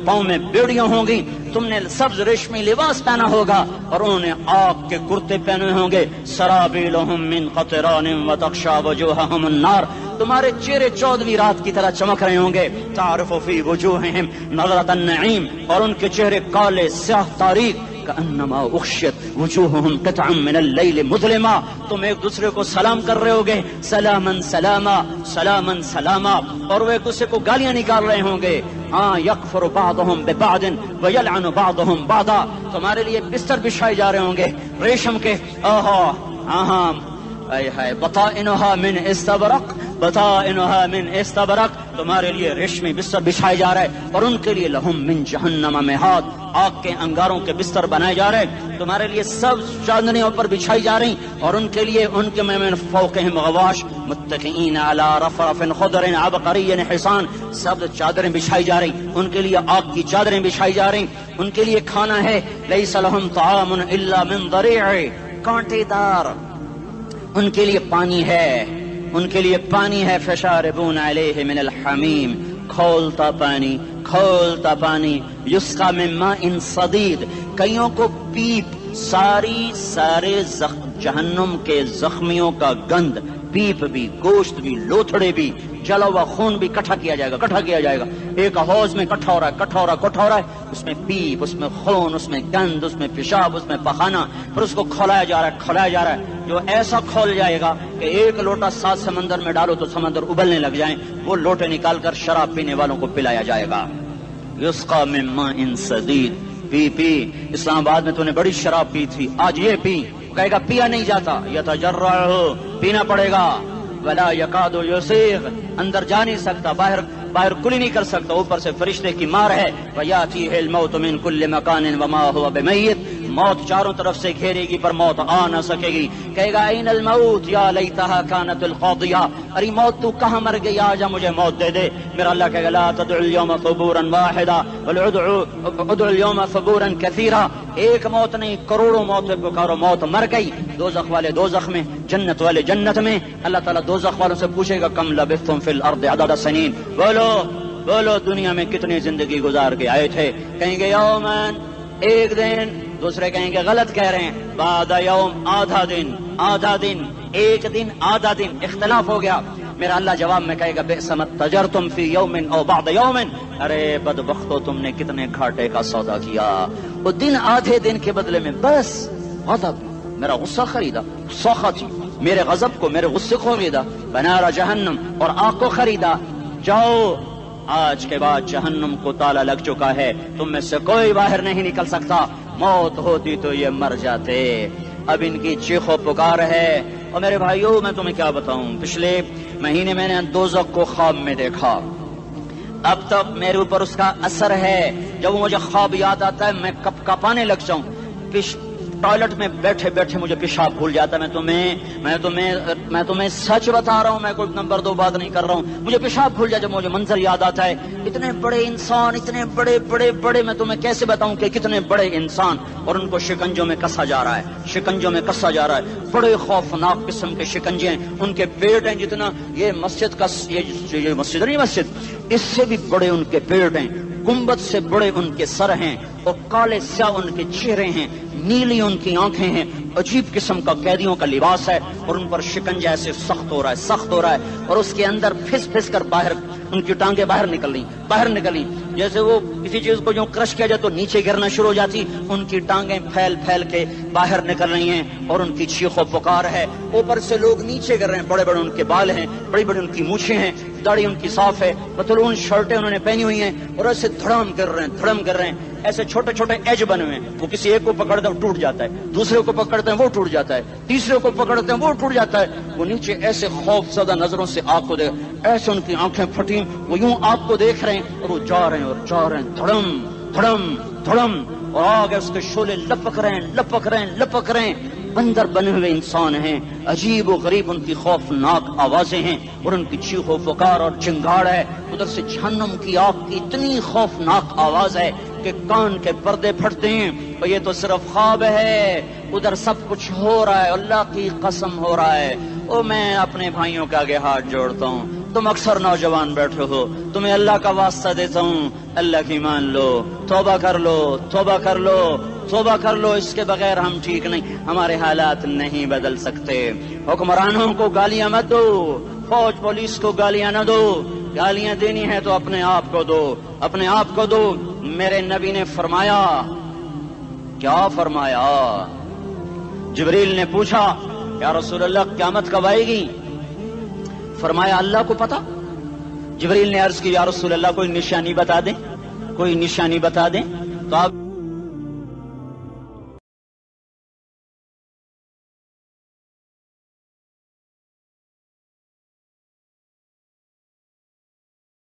پاؤں میں بیڑیاں ہوں گی، تم نے سبز ریشمی لباس پہنا ہوگا اور انہوں نے آگ کے کرتے پہنے ہوں گے، سرابیلہم من قطران وتغشا وجوہہم النار، تمہارے چہرے 14ویں رات کی طرح چمک رہے ہوں گے، تعرف فی وجوہہم نظرۃ النعیم، اور ان کے چہرے کالے سیاہ تاریک، کأنما اغشیت وجوہہم قطعا من اللیل مظلما، تم ایک دوسرے کو سلام کر رہے ہوگے، سلامن سلاما سلامن سلاما، اور وہ ایک دوسرے کو گالیاں نکال رہے ہوں گے، ہاں یکفر بعضهم ببعض ویلعن بعضهم بعضا، تمہارے لیے بستر بچھائے جا رہے ہوں گے ریشم کے، بطائنها من استبرق، بطائنها من استبرق، تمہارے لیے ریشمی بستر بچھائے جا رہے ہیں، اور ان کے لیے لہم من جہنم مہاد، آگ کے انگاروں کے بستر بنائے جا رہے ہیں، تمہارے لیے سب چاندنیوں پر بچھائی جا رہی، اور ان کے لیے ان کے من فوقہم غواش متکئین علی رفرف خضر عبقری حصان، سب چادریں بچھائی جا رہی، ان کے لیے آگ کی چادریں بچھائی جا رہی، ان کے لیے کھانا ہے، لیس لہم طعام الا من ضریع، کانٹے دار، ان کے لیے پانی ہے، ان کے لیے پانی ہے، فشاربون علیہ من الحمیم، کھولتا پانی، یسقا من ماء صدید، کئیوں کو پیپ، سارے جہنم کے زخمیوں کا گند، پیپ بھی، گوشت بھی، لوتھڑے بھی، جلا ہوا خون بھی کٹھا کیا جائے گا، ایک حوض میں کٹھا ہو رہا ہے، اس میں پیپ، اس میں خون، اس میں گند، اس میں پیشاب، اس میں پخانہ، پھر اس کو کھولایا جا رہا ہے، جو ایسا کھول جائے گا کہ 1 لوٹا 7 سمندر میں ڈالو تو سمندر ابلنے لگ جائیں، وہ لوٹے نکال کر شراب پینے والوں کو پلایا جائے گا، یسقا من ماء صدید، پی اسلام آباد میں تو نے بڑی شراب پی تھی، آج یہ پی، کہے گا پیا نہیں جاتا، یتجرعہ، پینا پڑے گا، ولا یکاد یسیغ، اندر جا نہیں سکتا، باہر کلی نہیں کر سکتا، اوپر سے فرشتے کی مار ہے، ویاتیہ الموت من کل مکان وما هو بمیت، موت چاروں طرف سے گھیرے گی پر موت آ نہ سکے گی، کہے گا این الموت یا لیتها كانت القاضیہ، ارے موت تو کہاں مر گئی، آجا مجھے موت دے دے، میرا اللہ کہے گا لا تدعوا اليوم ثبورا واحدا بل ادعوا اليوم ثبورا كثيرا، ایک موت نہیں کروڑوں موت پکارو، موت مر گئی، دوزخ والے دوزخ میں، جنت والے جنت میں، اللہ تعالیٰ دوزخ والوں سے پوچھے گا کم لبثتم فی الارض عدد سنین، بولو دنیا میں کتنی زندگی گزار کے آئے تھے، کہیں گے یومن، ایک دن، دوسرے کہیں گے غلط کہہ رہے ہیں، بعد یوم، آدھا دن، ایک دن، آدھا دن، اختلاف ہو گیا، میرا اللہ جواب میں کہے گا بئس ما تجرتم فی یوم او بعد یوم، ارے بدبختو تم نے کتنے گھاٹے کا سودا کیا، وہ دن آدھے دن کے بدلے میں بس غضب، میرا غصہ خریدا، سخط میرے غضب کو، میرے غصے کو خریدا، بنار جہنم اور آگ کو خریدا، جاؤ آج کے بعد جہنم کو تالا لگ چکا ہے، تم میں سے کوئی باہر نہیں نکل سکتا، موت ہوتی تو یہ مر جاتے۔ اب ان کی چیخ و پکار ہے۔ اور میرے بھائیوں میں تمہیں کیا بتاؤں، پچھلے مہینے میں نے دوزخ کو خواب میں دیکھا، اب تک میرے اوپر اس کا اثر ہے، جب مجھے خواب یاد آتا ہے میں کپ کپانے لگ جاؤں، ٹوائلٹ میں بیٹھے بیٹھے مجھے پیشاب بھول جاتا ہے، میں تمہیں سچ بتا رہا ہوں، میں کوئی نمبر 2 بات نہیں کر رہا ہوں، مجھے پیشاب بھول جاتا ہے، مجھے منظر یاد آتا ہے، اتنے بڑے انسان، اتنے بڑے بڑے بڑے، میں تمہیں کیسے بتاؤں کہ کتنے بڑے انسان، اور ان کو شکنجوں میں کسا جا رہا ہے، شکنجوں میں کسا جا رہا ہے، بڑے خوفناک قسم کے شکنجے ہیں، ان کے پیٹ ہیں جتنا یہ مسجد کا، یہ مسجد نہیں، مسجد اس سے بھی بڑے ان کے پیٹ ہیں، گنبد سے بڑے ان کے سر ہیں، اور کالے سیاہ ان کے چہرے ہیں، نیلی ان کی آنکھیں ہیں، عجیب قسم کا قیدیوں کا لباس ہے، اور ان پر شکنجہ ایسے سخت ہو رہا ہے، سخت ہو رہا ہے، اور اس کے اندر پھس پھس کر باہر ان کی ٹانگیں باہر نکلی، جیسے وہ کسی چیز کو جو کرش کیا جائے تو نیچے گرنا شروع ہو جاتی، ان کی ٹانگیں پھیل پھیل کے باہر نکل رہی ہیں، اور ان کی چیخ و پکار ہے، اوپر سے لوگ نیچے گر رہے ہیں، بڑے بڑے ان کے بال ہیں، بڑی بڑی ان کی مونچھیں ہیں، داڑھی ان کی صاف ہے، پتلون شرٹیں انہوں نے پہنی ہوئی ہیں، اور ایسے دھڑم کر رہے ہیں، ایسے چھوٹے چھوٹے ایج بنے ہوئے ہیں، وہ کسی ایک کو پکڑتے ہیں وہ ٹوٹ جاتا ہے، دوسرے کو پکڑتے ہیں وہ ٹوٹ جاتا ہے، تیسرے کو پکڑتے ہیں وہ ٹوٹ جاتا ہے، وہ نیچے ایسے خوف زدہ نظروں سے آگ کو دیکھ، ایسے ان کی آنکھیں پھٹی، وہ یوں آگ کو دیکھ رہے ہیں، اور وہ جا رہے ہیں، دھڑم دھڑم دھڑم، اور آگے اس کے شعلے لپک رہے ہیں، بندر بنے ہوئے انسان ہیں، عجیب و غریب ان کی خوفناک آوازیں ہیں، اور ان کی چیخ و پکار اور چنگاڑ ہے، ادھر سے جہنم کی آگ کی اتنی خوفناک آواز ہے کہ کان کے پردے پھٹتے ہیں، اور یہ تو صرف خواب ہے، ادھر سب کچھ ہو رہا ہے، اللہ کی قسم ہو رہا ہے۔ اور میں اپنے بھائیوں کے آگے ہاتھ جوڑتا ہوں، تم اکثر نوجوان بیٹھے ہو، تمہیں اللہ کا واسطہ دیتا ہوں، اللہ کی مان لو، توبہ کر لو، اس کے بغیر ہم ٹھیک نہیں، ہمارے حالات نہیں بدل سکتے۔ حکمرانوں کو گالیاں مت دو، فوج پولیس کو گالیاں نہ دو، گالیاں دینی ہے تو اپنے آپ کو دو۔ میرے نبی نے فرمایا، کیا فرمایا؟ جبریل نے پوچھا یا رسول اللہ قیامت کب آئے گی؟ فرمایا اللہ کو پتا۔ جبریل نے عرض کی یا رسول اللہ کوئی نشانی بتا دیں، تو آپ